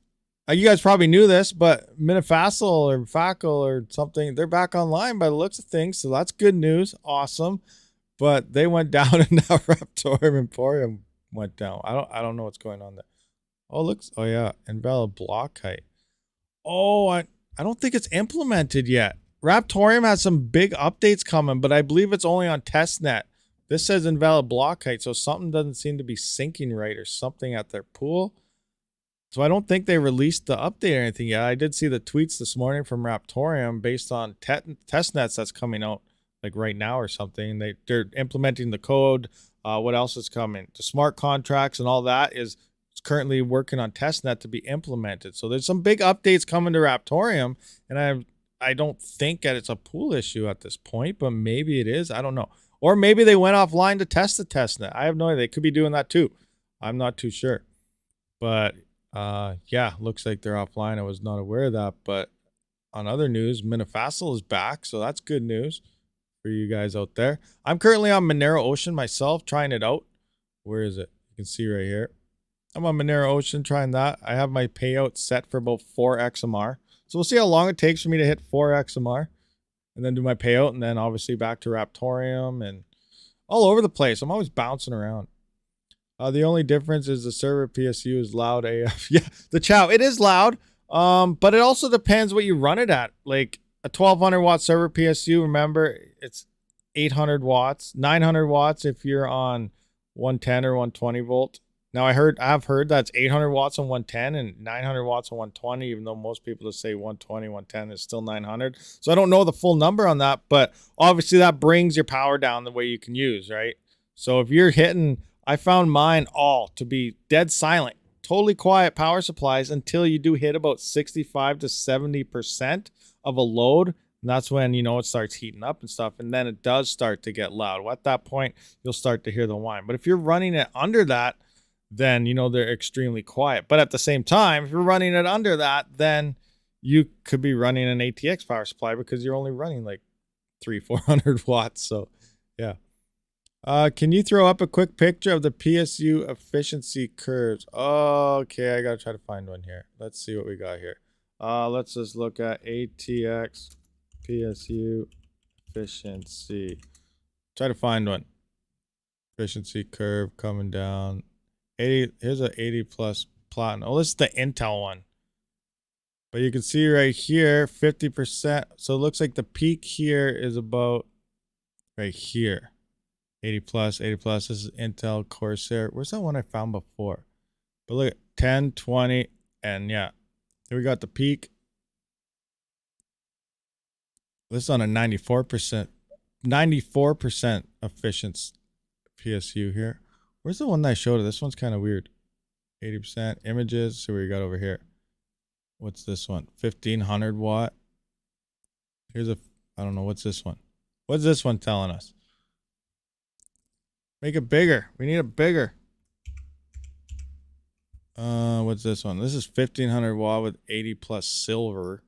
You guys probably knew this, but Metafacile or Fackle or something, they're back online by the looks of things. So that's good news. Awesome. But they went down and now Raptorium Emporium went down. I don't know what's going on there. Oh yeah, invalid block height. Oh, I don't think it's implemented yet. Raptorium has some big updates coming, but I believe it's only on testnet. This says invalid block height, so something doesn't seem to be syncing right or something at their pool. So I don't think they released the update or anything yet. I did see the tweets this morning from Raptorium based on testnets that's coming out like right now or something. They're implementing the code. What else is coming? The smart contracts and all that is currently working on testnet to be implemented. So there's some big updates coming to Raptorium, and I don't think that it's a pool issue at this point, but maybe it is. I don't know. Or maybe they went offline to test the testnet. I have no idea. They could be doing that too. I'm not too sure. But yeah, looks like they're offline. I was not aware of that. But on other news, Metafacile is back, so that's good news for you guys out there. I'm currently on Monero Ocean myself, trying it out. Where is it? You can see right here. I'm on Monero Ocean trying that. I have my payout set for about 4 XMR. So we'll see how long it takes for me to hit 4 XMR and then do my payout, and then obviously back to Raptorium and all over the place. I'm always bouncing around. The only difference is the server PSU is loud AF. Yeah, the chow, it is loud. But it also depends what you run it at. Like a 1200 watt server PSU, remember, it's 800 watts, 900 watts if you're on 110 or 120 volt. Now I've heard that's 800 watts on 110 and 900 watts on 120, even though most people just say 120, 110 is still 900. So I don't know the full number on that, but obviously that brings your power down the way you can use, right? So if you're hitting, I found mine all to be dead silent, totally quiet power supplies until you do hit about 65 to 70% of a load. And that's when, you know, it starts heating up and stuff. And then it does start to get loud. Well, at that point, you'll start to hear the whine. But if you're running it under that, then, you know, they're extremely quiet. But at the same time, if you're running it under that, then you could be running an ATX power supply because you're only running like 400 watts. So, yeah. Can you throw up a quick picture of the PSU efficiency curves? Okay, I got to try to find one here. Let's see what we got here. Let's just look at ATX PSU efficiency. Try to find one. Efficiency curve coming down. 80, here's an 80 plus platinum. Oh, this is the Intel one. But you can see right here, 50%. So it looks like the peak here is about right here. 80 plus, 80 plus. This is Intel Corsair. Where's that one I found before? But look at 10, 20, and yeah. Here we got the peak. This is on a 94%. 94% efficient PSU here. Where's the one that I showed? This one's kind of weird. 80% images. So what we got over here. What's this one? 1500 watt. Here's a, I don't know. What's this one? What's this one telling us? Make it bigger. We need it bigger. What's this one? This is 1500 watt with 80 plus silver.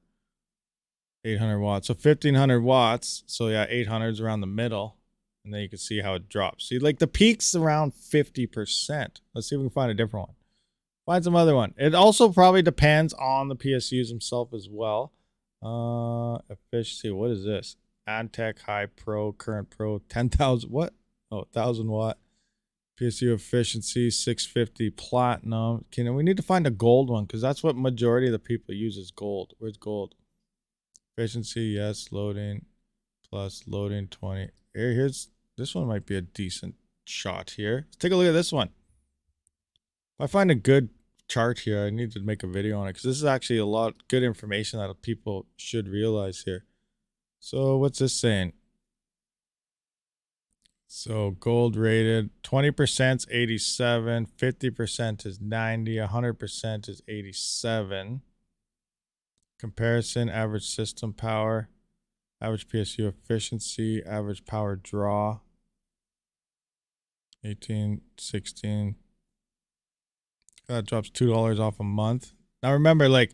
800 watts. So 1500 watts. So yeah, 800 is around the middle. And then you can see how it drops. See, like the peak's around 50%. Let's see if we can find a different one. Find some other one. It also probably depends on the PSUs themselves as well. Efficiency. What is this? Antec High Pro, Current Pro, 10,000. What? Oh, 1,000 watt. PSU efficiency, 650 platinum. Okay, we need to find a gold one because that's what majority of the people use is gold. Where's gold? Efficiency, yes. Loading plus loading 20. Here's this one might be a decent shot here. Let's take a look at this one. If I find a good chart here, I need to make a video on it because this is actually a lot good information that people should realize here. So what's this saying? So gold rated 20% is 87, 50% is 90, 100% is 87. Comparison, average system power, average PSU efficiency, average power draw, 18, 16. That drops $2 off a month. Now remember, like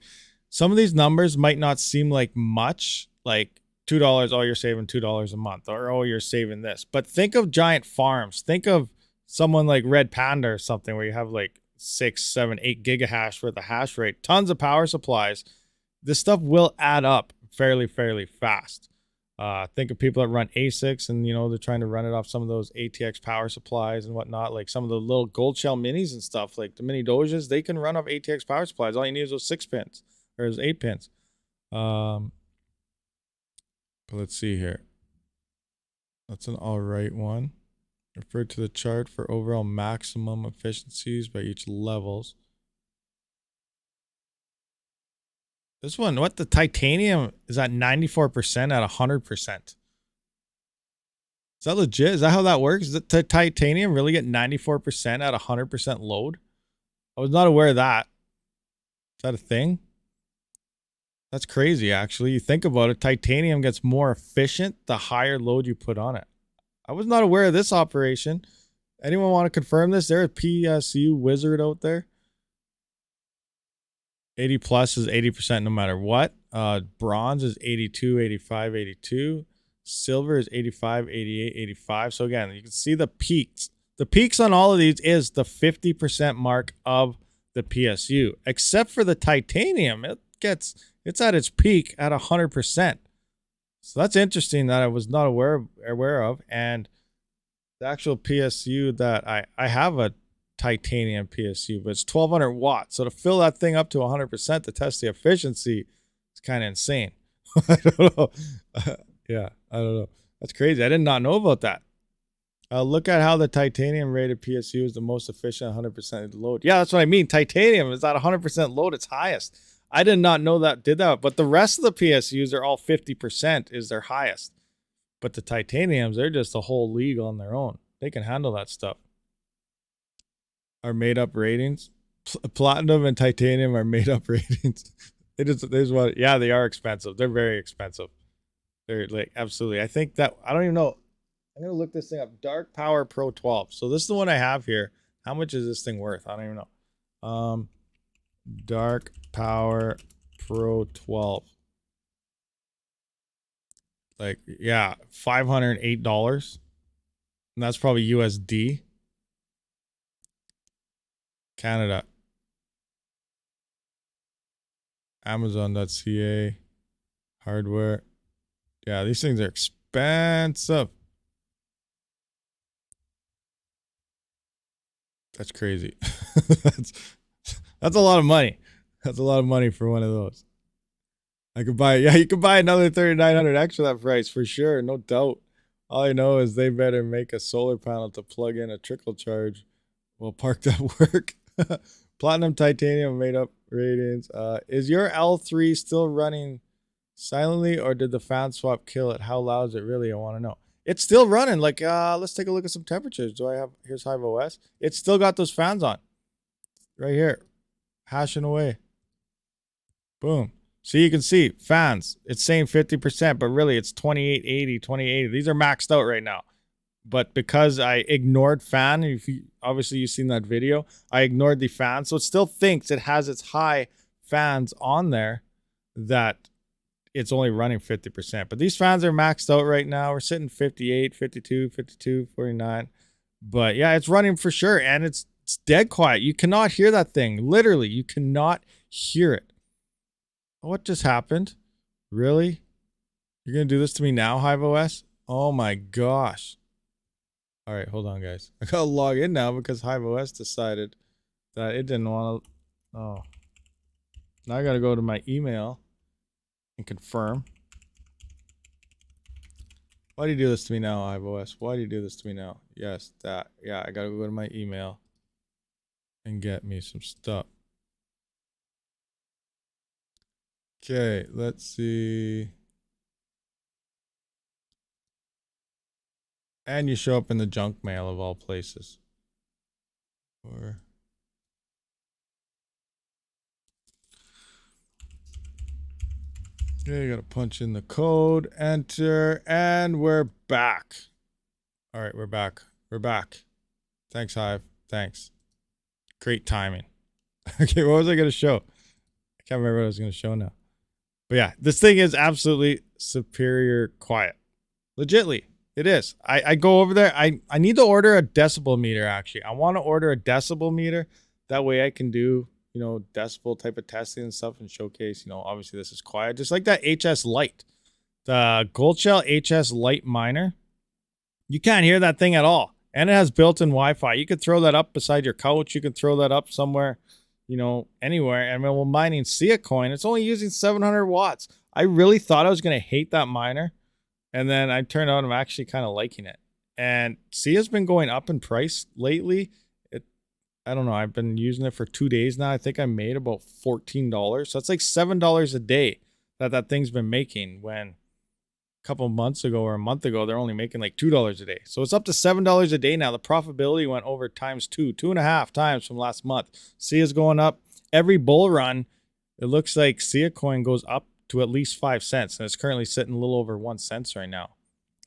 some of these numbers might not seem like much, like $2, oh, you're saving $2 a month, or oh, you're saving this. But think of giant farms. Think of someone like Red Panda or something where you have like 6, 7, 8 gigahash worth of hash rate, tons of power supplies. This stuff will add up fairly fast. Think of people that run ASICs and, you know, they're trying to run it off some of those ATX power supplies and whatnot, like some of the little gold shell minis and stuff, like the mini Doges, they can run off ATX power supplies. All you need is those 6 pins or those 8 pins. But let's see here. That's an all right one. Refer to the chart for overall maximum efficiencies by each levels. This one, what, the titanium is at 94% at 100%. Is that legit? Is that how that works? Does the titanium really get 94% at 100% load? I was not aware of that. Is that a thing? That's crazy, actually. You think about it, titanium gets more efficient the higher load you put on it. I was not aware of this operation. Anyone want to confirm this? There a PSU wizard out there? 80 plus is 80% no matter what. Bronze is 82, 85, 82. Silver is 85, 88, 85. So again, you can see the peaks. The peaks on all of these is the 50% mark of the PSU, except for the titanium. It's at its peak at 100%. So that's interesting that I was not aware of. And the actual PSU that I have a titanium PSU, but it's 1200 watts. So to fill that thing up to 100% to test the efficiency, it's kind of insane. I don't know. Yeah, I don't know. That's crazy. I did not know about that. Look at how the titanium rated PSU is the most efficient 100% load. Yeah, that's what I mean. Titanium is at 100% load, its highest. I did not know that did that, but the rest of the PSUs are all 50% is their highest. But the titaniums, they're just a whole league on their own. They can handle that stuff. Are made up ratings. Platinum and titanium are made up ratings. Yeah, they are expensive. They're very expensive. They're like, absolutely. I think that, I don't even know. I'm going to look this thing up. Dark Power Pro 12. So this is the one I have here. How much is this thing worth? I don't even know. Dark Power Pro 12. Like, yeah, $508. And that's probably USD. Canada. Amazon.ca. Hardware. Yeah, these things are expensive. That's crazy. That's a lot of money. That's a lot of money for one of those. I could buy, yeah, you could buy another 3,900 extra that price for sure, no doubt. All I know is they better make a solar panel to plug in a trickle charge while parked at work. Platinum, titanium, made up ratings. Is your L3 still running silently, or did the fan swap kill it? How loud is it really? I want to know. It's still running. Like, let's take a look at some temperatures. Here's Hive OS. It's still got those fans on. Right here. Hashing away. Boom. So you can see fans. It's saying 50%, but really it's 2880, 2080. These are maxed out right now. But because I ignored fan, obviously you've seen that video, I ignored the fan. So it still thinks it has its high fans on there that it's only running 50%. But these fans are maxed out right now. We're sitting 58, 52, 52, 49. But yeah, it's running for sure. And it's It's dead quiet. You cannot hear that thing. Literally, you cannot hear it. What just happened? Really? You're going to do this to me now, HiveOS? Oh my gosh. All right, hold on, guys. I got to log in now because HiveOS decided that it didn't want to. Oh. Now I got to go to my email and confirm. Why do you do this to me now, HiveOS? Why do you do this to me now? Yes, that. Yeah, I got to go to my email and get me some stuff. Okay, let's see. And you show up in the junk mail of all places. Or okay, you gotta punch in the code, enter, and we're back. All right, we're back. We're back. Thanks, Hive. Thanks. Great timing. Okay, what was I gonna show? I can't remember what I was gonna show now. But yeah, this thing is absolutely superior quiet. Legitly. It is. I go over there. I need to order a decibel meter, actually. I want to order a decibel meter. That way I can do, you know, decibel type of testing and stuff and showcase, you know, obviously this is quiet. Just like that HS Lite. The Gold Shell HS Lite miner. You can't hear that thing at all. And it has built-in Wi-Fi. You could throw that up beside your couch. You could throw that up somewhere, you know, anywhere. And when we're mining SIA coin, it's only using 700 watts. I really thought I was going to hate that miner. And then I turned out I'm actually kind of liking it. And SIA's been going up in price lately. I don't know. I've been using it for 2 days now. I think I made about $14. So it's like $7 a day that thing's been making, when a couple of months ago or a month ago, they're only making like $2 a day. So it's up to $7 a day now. The profitability went over times 2.5 times from last month. SIA's going up. Every bull run, it looks like SIA coin goes up to at least 5 cents, and it's currently sitting a little over 1 cent right now.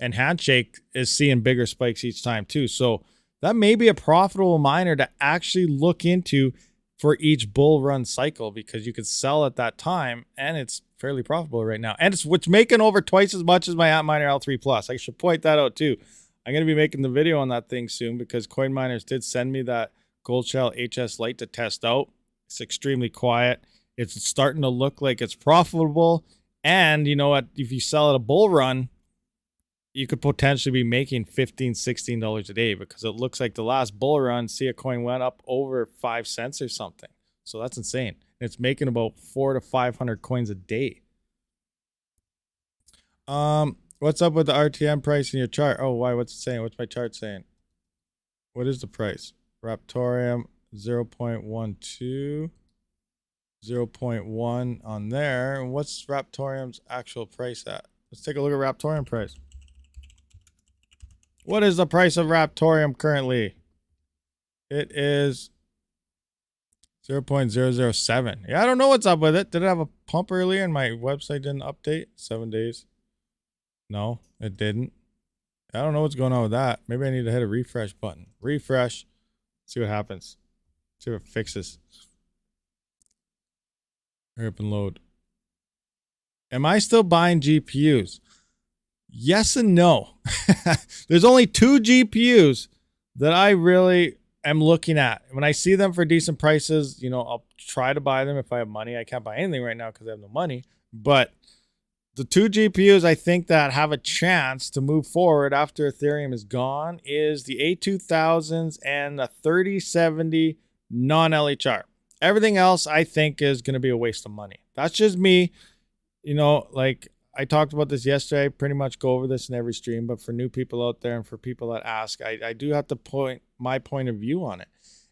And Handshake is seeing bigger spikes each time too. So that may be a profitable miner to actually look into for each bull run cycle, because you could sell at that time and it's fairly profitable right now. And it's making over twice as much as my Antminer L3 Plus. I should point that out too. I'm going to be making the video on that thing soon, because Coin Miners did send me that Gold Shell HS Lite to test out. It's extremely quiet. It's starting to look like it's profitable. And you know what? If you sell at a bull run, you could potentially be making $15, $16 a day, because it looks like the last bull run, SIA coin went up over 5 cents or something. So that's insane. It's making about 400 to 500 coins a day. What's up with the RTM price in your chart? Oh, why? What's it saying? What's my chart saying? What is the price? Raptorium 0.12. 0.1 on there. And what's Raptorium's actual price at? Let's take a look at Raptorium price. What is the price of Raptorium currently? It is 0.007. Yeah, I don't know what's up with it. Did it have a pump earlier and my website didn't update? 7 days. No, it didn't. I don't know what's going on with that. Maybe I need to hit a refresh button. Refresh. See what happens. See if it fixes. Hurry up and load. Am I still buying GPUs? Yes and no. There's only 2 GPUs that I really am looking at. When I see them for decent prices, you know, I'll try to buy them if I have money. I can't buy anything right now because I have no money. But the 2 GPUs I think that have a chance to move forward after Ethereum is gone is the A2000s and the 3070 non-LHR. Everything else I think is going to be a waste of money. That's just me. You know, like I talked about this yesterday. I pretty much go over this in every stream, but for new people out there and for people that ask, I do have to point my point of view on it.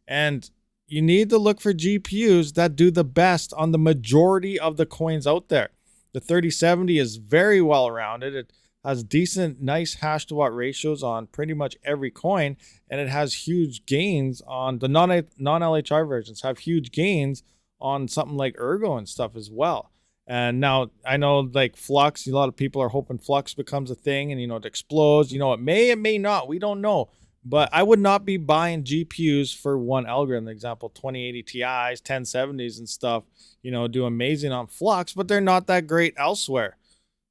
And you need to look for GPUs that do the best on the majority of the coins out there. The 3070 is very well rounded. It has decent, nice hash to watt ratios on pretty much every coin, and it has huge gains on the non-LHR versions, have huge gains on something like Ergo and stuff as well. And now I know like Flux, a lot of people are hoping Flux becomes a thing and, you know, it explodes. You know, it may not. We don't know. But I would not be buying GPUs for one algorithm. For example, 2080 Ti's, 1070s and stuff, you know, do amazing on Flux, but they're not that great elsewhere.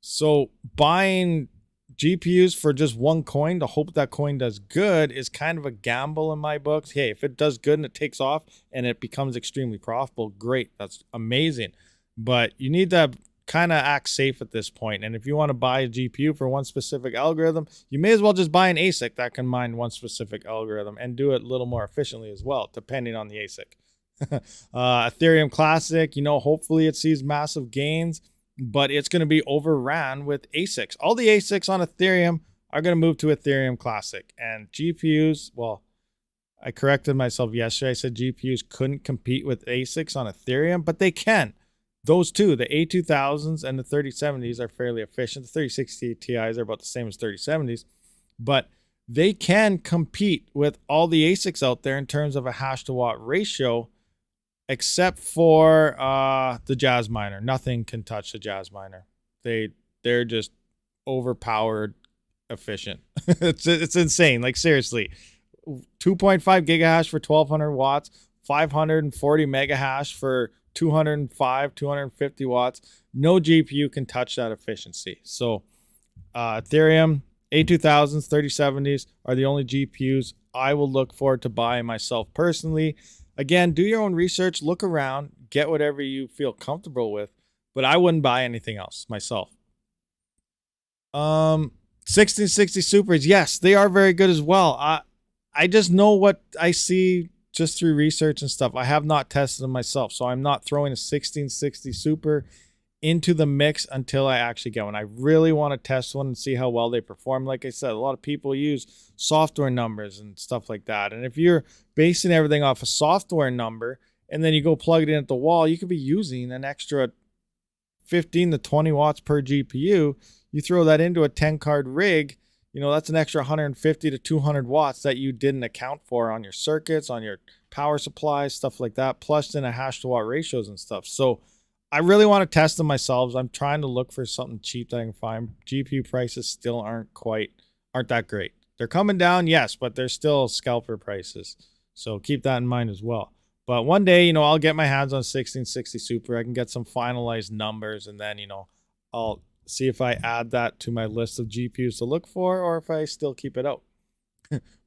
So buying GPUs for just one coin to hope that coin does good is kind of a gamble in my books. Hey, if it does good and it takes off and it becomes extremely profitable, great. That's amazing. But you need to kind of act safe at this point. And if you want to buy a GPU for one specific algorithm, you may as well just buy an ASIC that can mine one specific algorithm and do it a little more efficiently as well, depending on the ASIC. Ethereum Classic, hopefully it sees massive gains, but it's going to be overran with ASICs. All the ASICs on Ethereum are going to move to Ethereum Classic. And GPUs, well, I corrected myself yesterday. I said GPUs couldn't compete with ASICs on Ethereum, but they can. Those two, the A2000s and the 3070s, are fairly efficient. The 3060 Ti's are about the same as 3070s, but they can compete with all the ASICs out there in terms of a hash to watt ratio, except for the Jazz Miner. Nothing can touch the Jazz Miner. They're just overpowered efficient. it's insane. Like, seriously, 2.5 gigahash for 1200 watts, 540 megahash for 205, 250 watts. No GPU can touch that efficiency. So Ethereum, A2000s, 3070s are the only GPUs I will look forward to buying myself personally. Again, do your own research, look around, get whatever you feel comfortable with, but I wouldn't buy anything else myself. 1660 Supers, yes, they are very good as well. I just know what I see just through research and stuff. I have not tested them myself, so I'm not throwing a 1660 Super into the mix until I actually get one. I really want to test one and see how well they perform. Like I said, a lot of people use software numbers and stuff like that. And if you're basing everything off a software number and then you go plug it in at the wall, you could be using an extra 15 to 20 watts per GPU. You throw that into a 10 card rig, that's an extra 150 to 200 watts that you didn't account for on your circuits, on your power supplies, stuff like that, plus in a hash to watt ratios and stuff. So I really want to test them myself. I'm trying to look for something cheap that I can find. GPU prices still aren't that great. They're coming down, yes, but they're still scalper prices. So keep that in mind as well. But one day, I'll get my hands on 1660 Super. I can get some finalized numbers, and then, I'll see if I add that to my list of GPUs to look for, or if I still keep it out.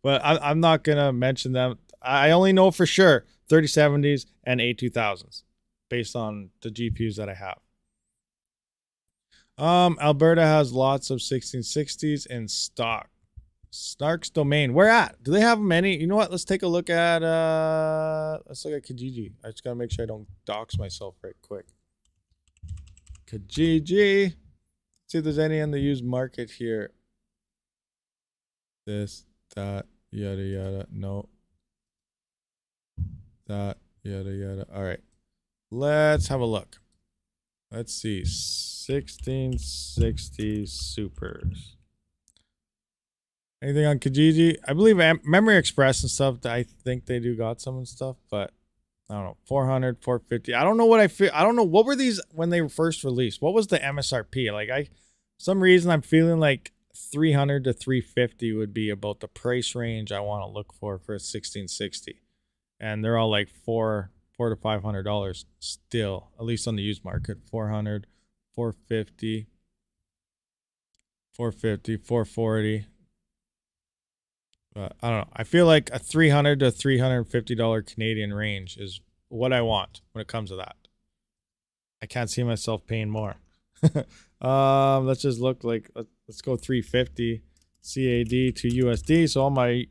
But I'm not going to mention them. I only know for sure 3070s and A2000s based on the GPUs that I have. Alberta has lots of 1660s in stock. Snark's Domain. Where at? Do they have many? You know what? Let's take a look at Kijiji. I just gotta make sure I don't dox myself right quick. Kijiji. See if there's any in the used market here. This, that, yada yada. No. That, yada yada. All right. Let's have a look. Let's see. 1660 Supers. Anything on Kijiji? I believe Memory Express and stuff, I think they do got some and stuff, but I don't know. 400, 450. I don't know what I feel. I don't know. What were these when they were first released? What was the MSRP? Like, some reason I'm feeling like 300 to 350 would be about the price range I want to look for a 1660. And they're all like $400 to $500 still, at least on the used market. 400, 450, 450, 440. But I don't know. I feel like a $300 to $350 Canadian range is what I want when it comes to that. I can't see myself paying more. Let's just look like, let's go 350 CAD to USD. So all my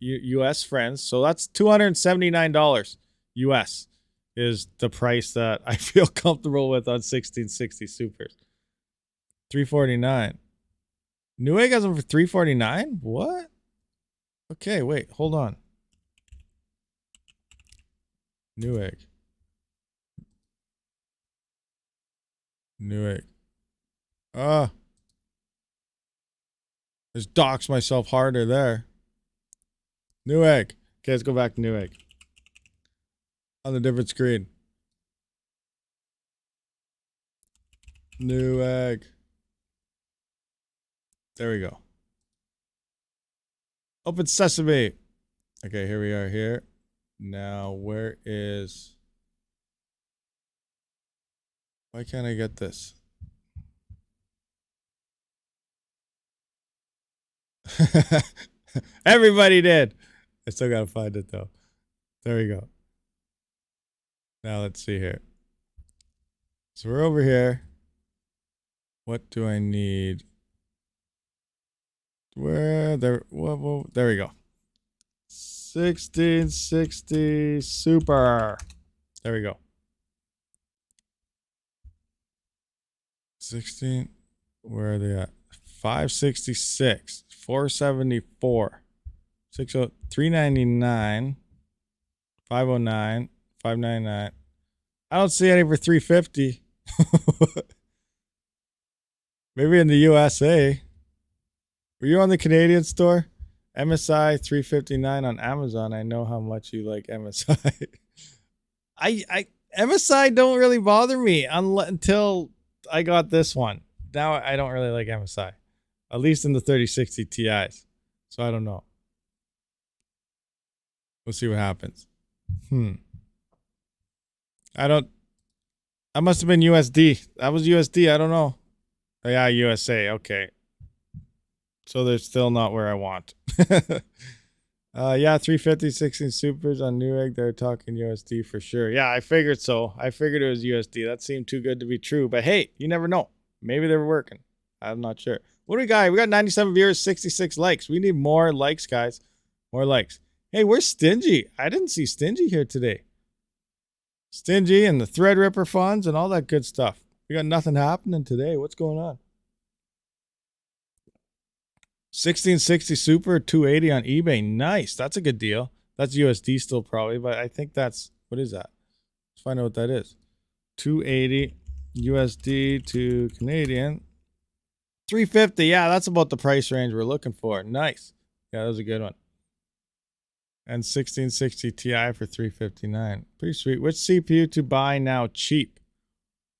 US friends, so that's $279 US is the price that I feel comfortable with on 1660 Supers. 349. Newegg has them for 349. What? Okay, wait, hold on. Newegg. Just dox myself harder there. Newegg. Okay, let's go back to Newegg. On a different screen. Newegg. There we go. Open Sesame. Okay, here we are here. Now, where is... Why can't I get this? Everybody did. I still gotta find it though. There we go. Now let's see here. So we're over here. What do I need? Where there? Whoa, there we go. 1660 super. There we go. 16. Where are they at? 566, 474, 60, 399, 509, 599. I don't see any for 350. Maybe in the USA. Were you on the Canadian store? MSI 359 on Amazon. I know how much you like MSI. MSI don't really bother me until I got this one. Now I don't really like MSI. At least in the 3060 Ti's. So I don't know. We'll see what happens. That must have been USD. That was USD. I don't know. Oh, yeah, USA. Okay. So they're still not where I want. Yeah, 350, 16 supers on Newegg. They're talking USD for sure. Yeah, I figured so. I figured it was USD. That seemed too good to be true. But hey, you never know. Maybe they were working. I'm not sure. What do we got? We got 97 viewers, 66 likes. We need more likes, guys. More likes. Hey, where's Stingy? I didn't see Stingy here today. Stingy and the Threadripper funds and all that good stuff. We got nothing happening today. What's going on? 1660 Super, 280 on eBay. Nice. That's a good deal. That's USD still probably, but I think that's, what is that? Let's find out what that is. 280 USD to Canadian. 350. Yeah, that's about the price range we're looking for. Nice. Yeah, that was a good one. And 1660 Ti for 359. Pretty sweet. Which CPU to buy now cheap?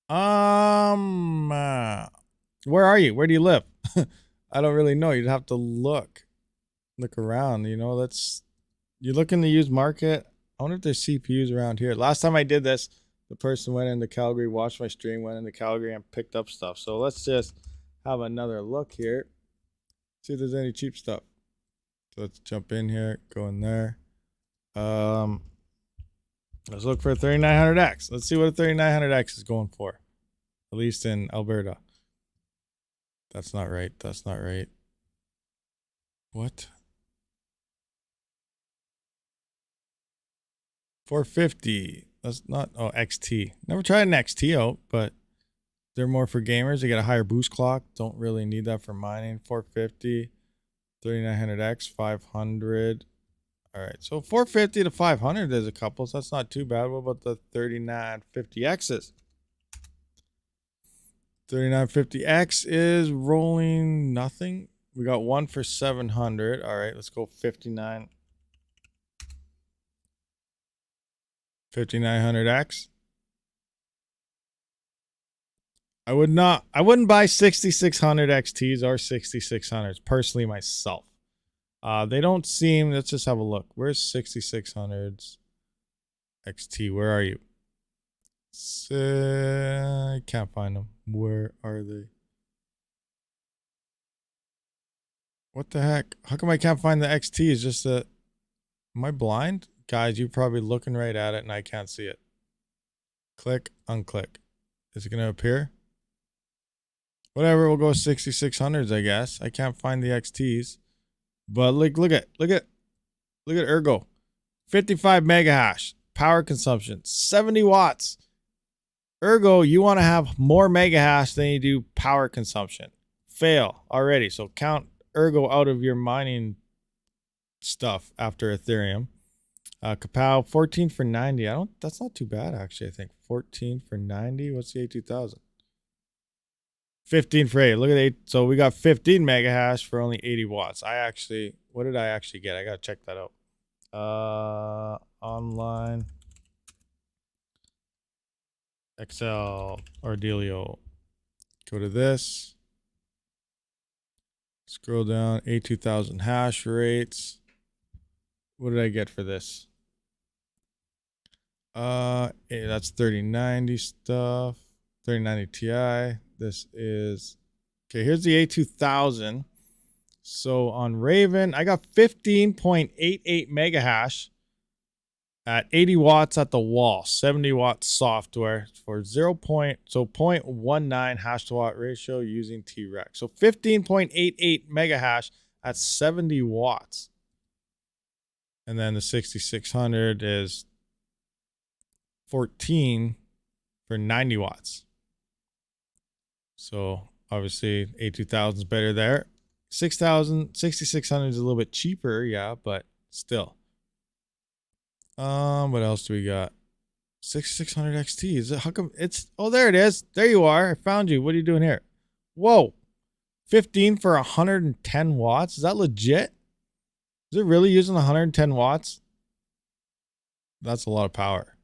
Where are you? Where do you live? I don't really know. You'd have to look around. You know, you look in the used market. I wonder if there's CPUs around here. Last time I did this, the person went into Calgary, watched my stream, went into Calgary and picked up stuff. So let's just have another look here. See if there's any cheap stuff. So let's jump in here, go in there. Let's look for a 3900X. Let's see what a 3900X is going for. At least in Alberta. That's not right. That's not right. What? 450. That's not, oh, XT. Never tried an XT out, but they're more for gamers. They get a higher boost clock. Don't really need that for mining. 450, 3900X, 500. All right, so 450 to 500, there's a couple, so that's not too bad. What about the 3950Xs? 3950X is rolling nothing. We got one for 700. All right, let's go 59. 5900X. I wouldn't buy 6600 XTs or 6600s personally myself. They don't seem, let's just have a look. Where's 6600s XT? Where are you? I can't find them. Where are they? What the heck? How come I can't find the XT? Is just a, am I blind? Guys, you're probably looking right at it and I can't see it. Click, unclick. Is it going to appear? Whatever, we'll go 6600s, I guess. I can't find the XTs. But look at Ergo. 55 mega hash. Power consumption. 70 watts. Ergo, you want to have more mega hash than you do power consumption. Fail already. So count Ergo out of your mining stuff after Ethereum. Kapow, 14 for 90. That's not too bad actually, I think. 14 for 90. What's the A2000? 15 for 8. Look at 8. So we got 15 mega hash for only 80 watts. What did I actually get? I got to check that out. Online. Excel or Delio. Go to this. Scroll down. A2000 hash rates. What did I get for this? That's 3090 stuff. 3090 Ti. This is, okay, here's the A2000. So on Raven, I got 15.88 mega hash at 80 watts at the wall, 70 watt software for 0.19 hash to watt ratio using T-Rex. So 15.88 mega hash at 70 watts. And then the 6600 is 14 for 90 watts. So obviously A2000 is better there. 6600 is a little bit cheaper, yeah, but still. What else do we got? 6600 XT. Is it, how come it's, oh, there it is. There you are. I found you. What are you doing here? Whoa. 15 for 110 watts. Is that legit? Is it really using 110 watts? That's a lot of power.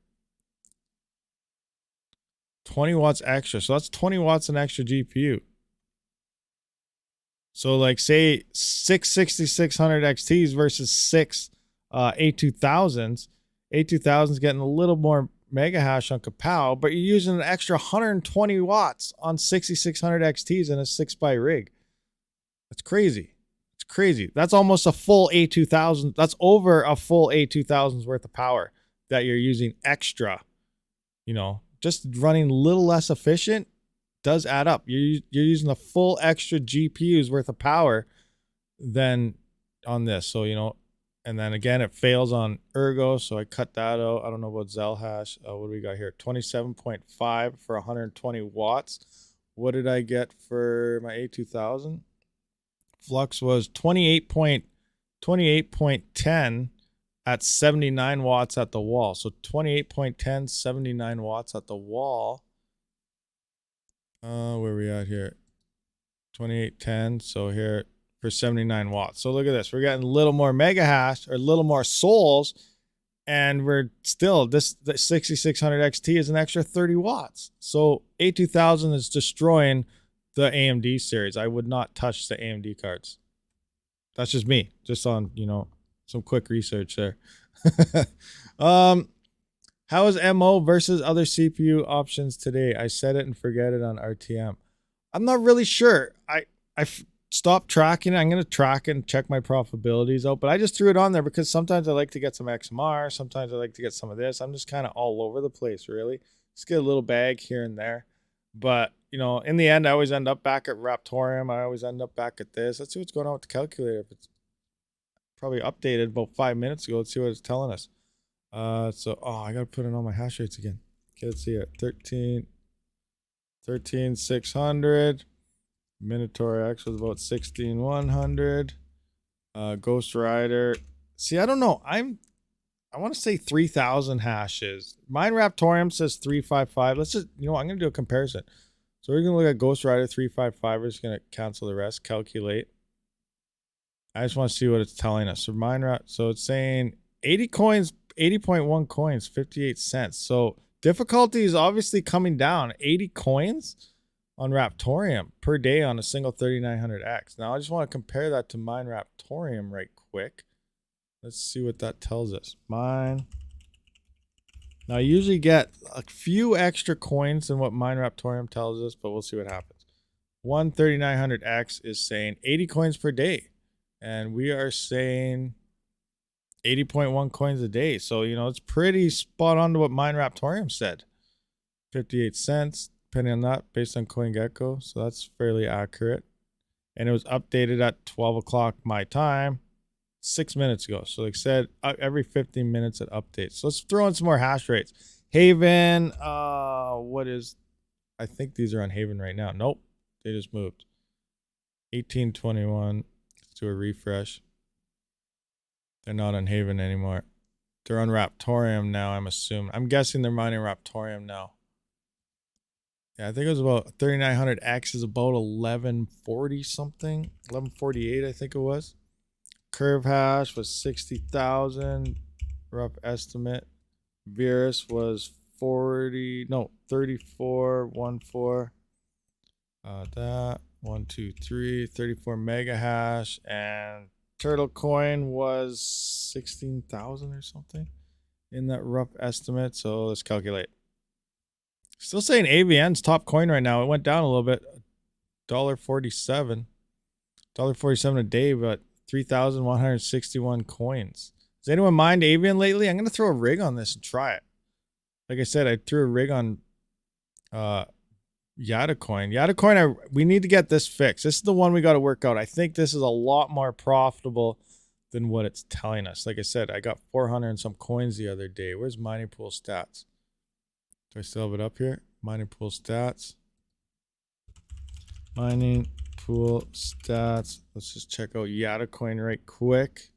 20 watts extra. So that's 20 watts an extra GPU. So like say 6 6600 XTs versus 6 A2000s. A2000's getting a little more mega hash on Kapow, but you're using an extra 120 watts on 6600 XTs in a 6x rig. That's crazy. It's crazy. That's almost a full A2000. That's over a full A2000's worth of power that you're using extra. You know, just running a little less efficient does add up. You're using a full extra GPU's worth of power than on this. So, you know, and then again, it fails on Ergo, so I cut that out. I don't know about Zelhash. What do we got here? 27.5 for 120 watts. What did I get for my A2000? Flux was 28.10 at 79 watts at the wall. So 28.10, 79 watts at the wall. Where are we at here? 2810. So here for 79 watts. So look at this. We're getting a little more mega hash or a little more souls. And we're still, the 6600 XT is an extra 30 watts. So A2000 is destroying the AMD series. I would not touch the AMD cards. That's just me. Just on, you know, some quick research there. How is MO versus other CPU options today? I said it and forget it on RTM. I'm not really sure. I stopped tracking it. I'm going to track it and check my profitabilities out, but I just threw it on there because sometimes I like to get some XMR. Sometimes I like to get some of this. I'm just kind of all over the place, really. Just get a little bag here and there. But, you know, in the end, I always end up back at Raptorium. I always end up back at this. Let's see what's going on with the calculator. If it's probably updated about 5 minutes ago. Let's see what it's telling us. So, I got to put in all my hash rates again. Okay, let's see it. 13,600. Minotaur X was about 16,100. Ghost Rider. See, I don't know. I want to say 3,000 hashes. Mine Raptorium says 355. Let's just, you know, I'm going to do a comparison. So we're going to look at Ghost Rider 355. We're just going to cancel the rest, calculate. I just want to see what it's telling us. So so it's saying 80 coins, 80.1 coins, 58 cents. So difficulty is obviously coming down. 80 coins on Raptorium per day on a single 3900X. Now I just want to compare that to mine Raptorium right quick. Let's see what that tells us. Mine. Now I usually get a few extra coins than what mine Raptorium tells us, but we'll see what happens. One 3900X is saying 80 coins per day. And we are saying 80.1 coins a day. So, you know, it's pretty spot on to what mine Raptorium said. 58 cents, depending on that, based on CoinGecko. So that's fairly accurate. And it was updated at 12 o'clock my time 6 minutes ago. So like I said, every 15 minutes it updates. So let's throw in some more hash rates. Haven, what is, I think these are on Haven right now. Nope, they just moved. 1821. Let's do a refresh. They're not on Haven anymore. They're on Raptorium now, I'm assuming. I'm guessing they're mining Raptorium now. Yeah, I think it was about 3900X is about 1140 something. 1148, I think it was. Curve hash was 60,000. Rough estimate. Verus was 3414. That 1, 2, 3, 34 mega hash, and Turtle Coin was 16,000 or something in that rough estimate. So let's calculate. Still saying AVN's top coin right now. It went down a little bit, $1.47. $1.47 a day, but 3,161 coins. Does anyone mind Avian lately? I'm going to throw a rig on this and try it. Like I said, I threw a rig on Yatacoin. Yatacoin, we need to get this fixed. This is the one we got to work out. I think this is a lot more profitable than what it's telling us. Like I said, I got 400 and some coins the other day. Where's mining pool stats? Do I still have it up here? Mining pool stats. Mining pool stats. Let's just check out Yatacoin right quick.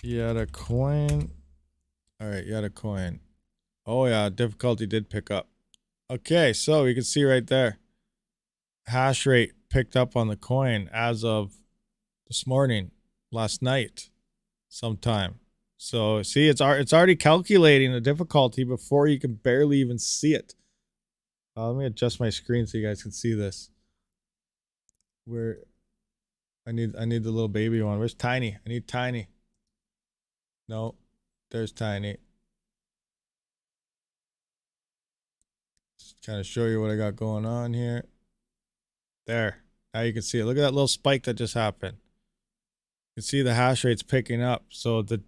Yatacoin. All right, Yatacoin. Oh yeah, difficulty did pick up. Okay, so you can see right there. Hash rate picked up on the coin as of this morning, last night, sometime. So see, it's already calculating the difficulty before you can barely even see it. Let me adjust my screen so you guys can see this. Where I need the little baby one. Where's Tiny? I need Tiny. No, there's Tiny. Just kind of show you what I got going on here. There. Now you can see it. Look at that little spike that just happened. You can see the hash rate's picking up. So the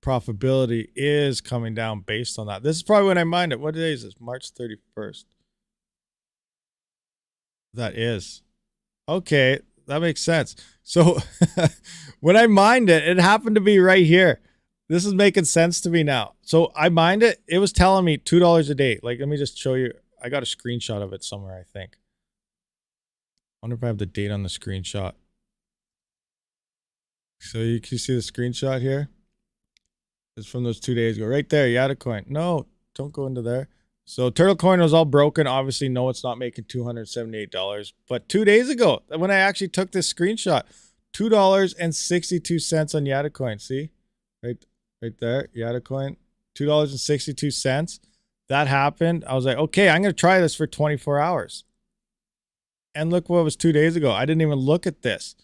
profitability is coming down based on that. This is probably when I mined it. What day is this? March 31st. That is. Okay, that makes sense. So when I mined it, it happened to be right here. This is making sense to me now. So I mined it. It was telling me $2 a day. Like, let me just show you. I got a screenshot of it somewhere, I think. I wonder if I have the date on the screenshot. So you can see the screenshot here. It's from those 2 days ago. Right there, Yatacoin. No, don't go into there. So Turtle Coin was all broken. Obviously, no, it's not making $278. But 2 days ago, when I actually took this screenshot, $2.62 on Yatacoin. See? Right there, Yatacoin. $2.62. That happened. I was like, okay, I'm going to try this for 24 hours. And look what was 2 days ago. I didn't even look at this.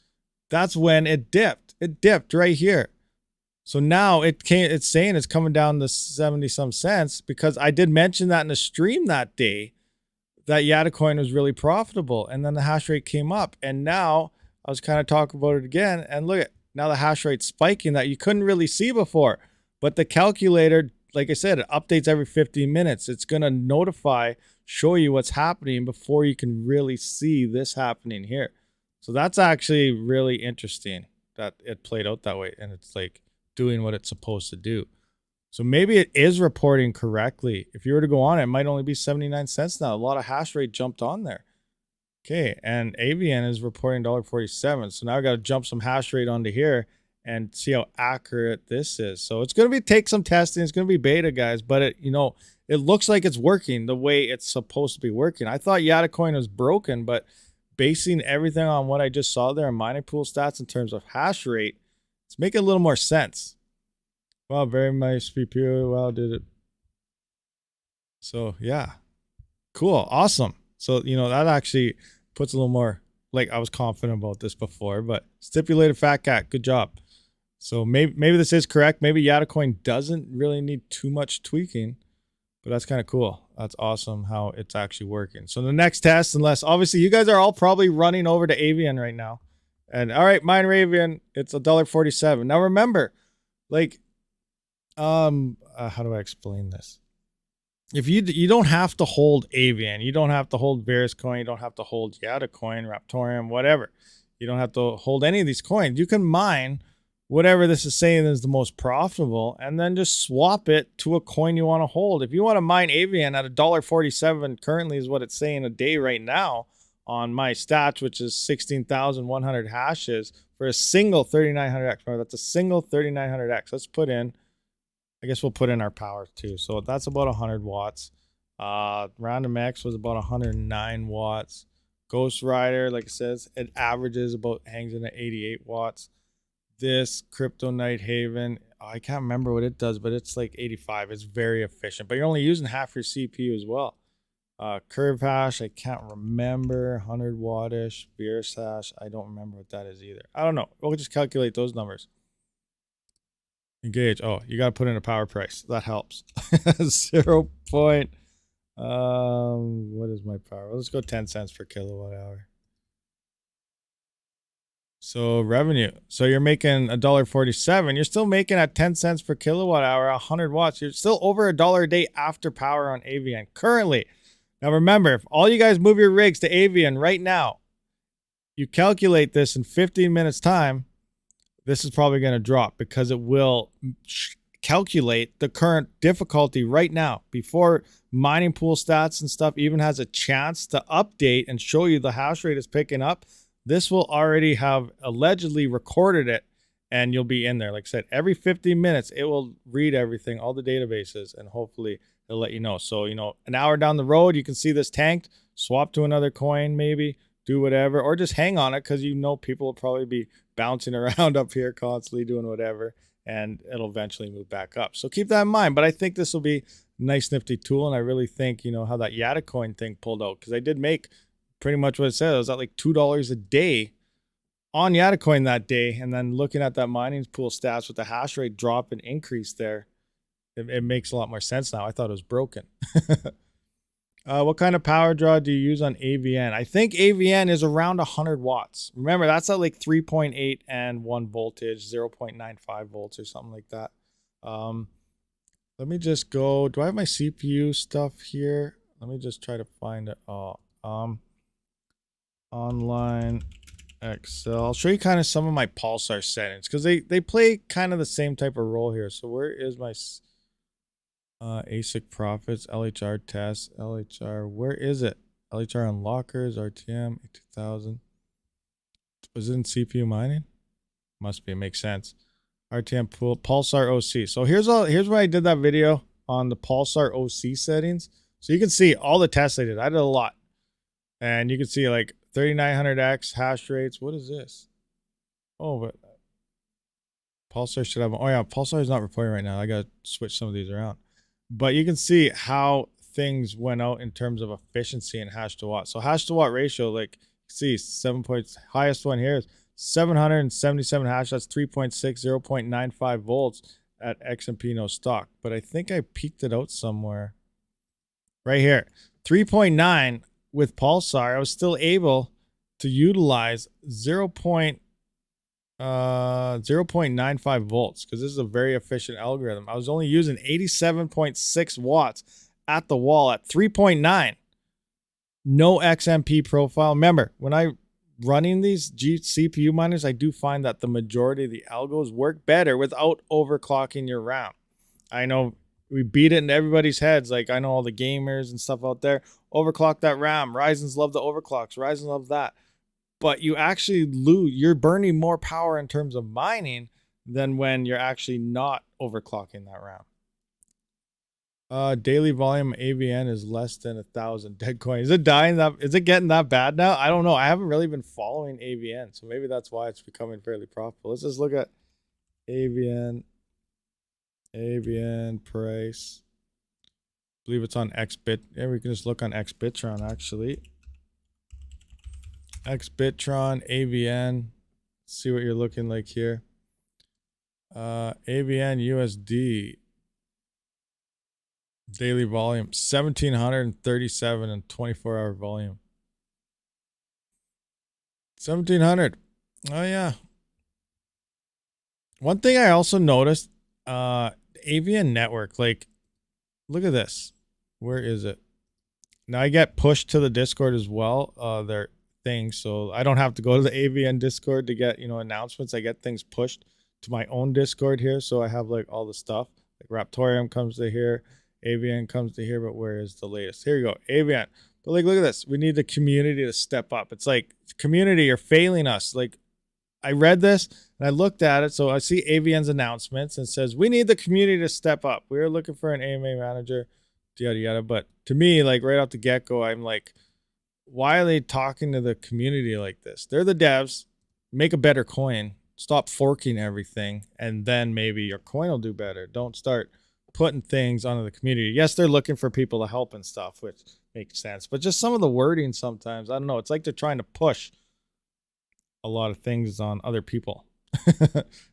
That's when it dipped. It dipped right here. So now it's saying it's coming down to 70 some cents because I did mention that in the stream that day that Yatacoin was really profitable. And then the hash rate came up. And now I was kind of talking about it again. And look at now the hash rate spiking that you couldn't really see before. But the calculator, like I said, it updates every 15 minutes. It's going to notify, show you what's happening before you can really see this happening here. So that's actually really interesting that it played out that way. And it's like doing what it's supposed to do. So maybe it is reporting correctly. If you were to go on, it might only be 79 cents now. A lot of hash rate jumped on there. Okay, and Avian is reporting $1.47. So now I got to jump some hash rate onto here and see how accurate this is. So it's going to take some testing. It's going to be beta, guys, but it looks like it's working the way it's supposed to be working. I thought Yatacoin was broken, but basing everything on what I just saw there in mining pool stats in terms of hash rate, it's making a little more sense. Wow, very nice PPU. Wow, did it. So yeah, cool, awesome. So that actually puts a little more, like, I was confident about this before, but stipulated fat cat, good job. So maybe this is correct. Maybe Yatacoin doesn't really need too much tweaking, but that's kind of cool. That's awesome how it's actually working. So the next test, unless obviously you guys are all probably running over to Avian right now. And all right, mine Avian, it's $1.47. Now remember, like, how do I explain this? If you don't have to hold Avian, you don't have to hold Veruscoin, you don't have to hold Yatacoin, Raptorium, whatever. You don't have to hold any of these coins. You can mine whatever this is saying is the most profitable and then just swap it to a coin you want to hold. If you want to mine Avian at $1.47 currently is what it's saying a day right now on my stats, which is 16,100 hashes for a single 3900X. Remember, that's a single 3900X. Let's put in, I guess we'll put in our power too. So that's about 100 watts. Random X was about 109 watts. Ghost Rider, like it says, it averages about, hangs in at 88 watts. This Crypto Night Haven, I can't remember what it does, but it's like 85. It's very efficient, but you're only using half your CPU as well. Curve hash, I can't remember. 100 wattish. Beerus hash, I don't remember what that is either. I don't know. We'll just calculate those numbers. Engage. Oh, you got to put in a power price. That helps. 0. What is my power? Let's go 10 cents per kilowatt hour. So revenue. So you're making $1.47. You're still making at 10 cents per kilowatt hour, 100 watts. You're still over $1 a day after power on AVN currently. Now remember, if all you guys move your rigs to AVN right now, you calculate this in 15 minutes time, this is probably going to drop because it will calculate the current difficulty right now before mining pool stats and stuff even has a chance to update and show you the hash rate is picking up. This will already have allegedly recorded it and you'll be in there. Like I said, every 15 minutes, it will read everything, all the databases, and hopefully it'll let you know. So, you know, an hour down the road, you can see this tanked, swap to another coin, maybe do whatever, or just hang on it because you know people will probably be bouncing around up here constantly doing whatever, and it'll eventually move back up. So keep that in mind. But I think this will be a nice nifty tool, and I really think, you know, how that Yata coin thing pulled out, because I did make pretty much what it said. It was at like $2 a day on Yatacoin that day. And then looking at that mining pool stats with the hash rate drop and increase there, it makes a lot more sense now. I thought it was broken. What kind of power draw do you use on AVN? I think AVN is around 100 watts. Remember, that's at like 3.8 and 1 voltage, 0.95 volts or something like that. Let me just go. Do I have my CPU stuff here? Let me just try to find it. Online Excel. I'll show you kind of some of my pulsar settings because they play kind of the same type of role here. So where is my ASIC profits, LHR tests, LHR? Where is it? LHR unlockers, RTM, 2000. Was it in CPU mining? Must be. It makes sense. RTM pool, pulsar OC. So here's where I did that video on the pulsar OC settings. So you can see all the tests I did. I did a lot, and you can see like 3900X hash rates. What is this? Oh, but Pulsar should have. Oh yeah, Pulsar is not reporting right now. I gotta switch some of these around. But you can see how things went out in terms of efficiency and hash to watt. So hash to watt ratio, like see 7 points. Highest one here is 777 hash. That's 3.6, 0.95 volts at XMP no stock. But I think I peaked it out somewhere. Right here, 3.9. With Pulsar, I was still able to utilize 0.95 volts because this is a very efficient algorithm. I was only using 87.6 watts at the wall at 3.9. No XMP profile. Remember, when I running these CPU miners, I do find that the majority of the algos work better without overclocking your RAM. I know we beat it into everybody's heads. Like, I know all the gamers and stuff out there overclock that RAM. Ryzen's love the overclocks. Ryzen loves that. But you actually lose. You're burning more power in terms of mining than when you're actually not overclocking that RAM. Daily volume AVN is less than 1,000 dead coins. Is it dying? Is it getting that bad now? I don't know. I haven't really been following AVN, so maybe that's why it's becoming fairly profitable. Let's just look at AVN. AVN price. I believe it's on XBit. Yeah, we can just look on XBitron actually. XBitron, AVN. See what you're looking like here. AVN USD. Daily volume 1,737 and 24-hour volume. 1,700. Oh yeah. One thing I also noticed. AVN network, like, look at this. Where is it? Now I get pushed to the Discord as well, their thing, so I don't have to go to the AVN Discord to get, you know, announcements. I get things pushed to my own Discord here, so I have like all the stuff. Like Raptorium comes to here, AVN comes to here, but where is the latest? Here you go, AVN. But like, look at this. We need the community to step up. It's like, community, you're failing us. Like, I read this and I looked at it. So I see AVN's announcements and it says, we need the community to step up. We're looking for an AMA manager, yada, yada. But to me, like right off the get-go, I'm like, why are they talking to the community like this? They're the devs. Make a better coin. Stop forking everything. And then maybe your coin will do better. Don't start putting things onto the community. Yes, they're looking for people to help and stuff, which makes sense. But just some of the wording sometimes, I don't know. It's like they're trying to push a lot of things on other people.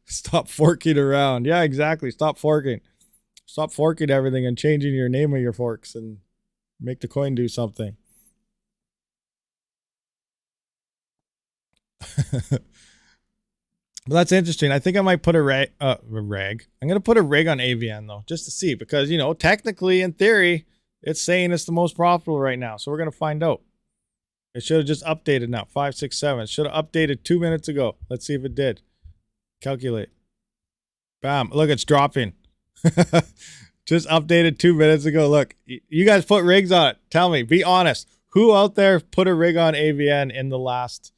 Stop forking around. Yeah, exactly. Stop forking. Stop forking everything and changing your name of your forks and Make the coin do something. But that's interesting. I think I might put a rag. I'm going to put a rig on AVN though, just to see, because, you know, technically in theory, it's saying it's the most profitable right now. So we're going to find out. It should have just updated now. 567. It should have updated 2 minutes ago. Let's see if it did. Calculate. Bam. Look, it's dropping. Just updated 2 minutes ago. Look, you guys put rigs on it. Tell me, be honest. Who out there put a rig on AVN in the last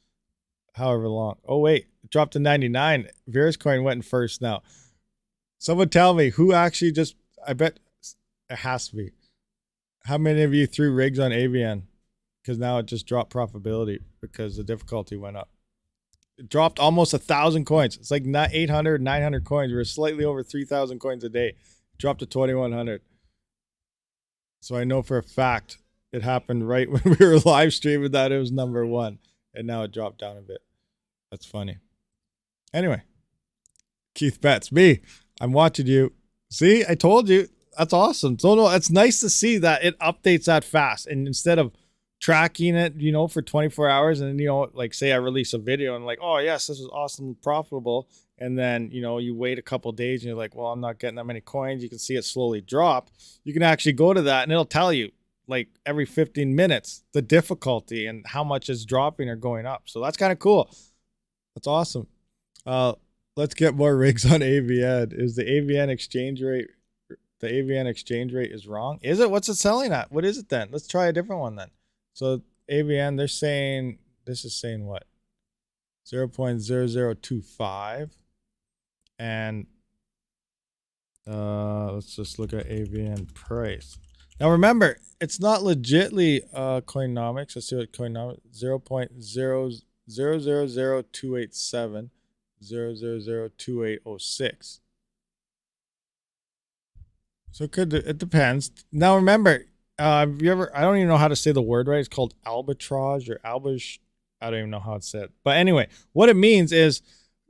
however long? Oh, wait. It dropped to 99. Veruscoin went in first now. Someone tell me who actually just, I bet it has to be. How many of you threw rigs on AVN? Because now it just dropped profitability because the difficulty went up. It dropped almost 1,000 coins. It's like not 800, 900 coins. We're slightly over 3,000 coins a day. It dropped to 2,100. So I know for a fact it happened right when we were live streaming that it was number one. And now it dropped down a bit. That's funny. Anyway, Keith Betts, me. I'm watching you. See, I told you. That's awesome. So no, it's nice to see that it updates that fast. And instead of tracking it, you know, for 24 hours and, you know, like say I release a video and like, oh yes, this was awesome, profitable. And then, you know, you wait a couple days and you're like, well, I'm not getting that many coins. You can see it slowly drop. You can actually go to that and it'll tell you like every 15 minutes, the difficulty and how much is dropping or going up. So that's kind of cool. That's awesome. Let's get more rigs on AVN. Is the AVN exchange rate, the AVN exchange rate is wrong? Is it? What's it selling at? What is it then? Let's try a different one then. So AVN, they're saying, this is saying what? 0.0025. And let's just look at AVN price. Now remember, it's not legitly Coinomics. Let's see what Coinomics, 0.0000287, 0.0002806. So it depends. Now remember, have you ever, I don't even know how to say the word right. It's called arbitrage or albish. I don't even know how it's said. But anyway, what it means is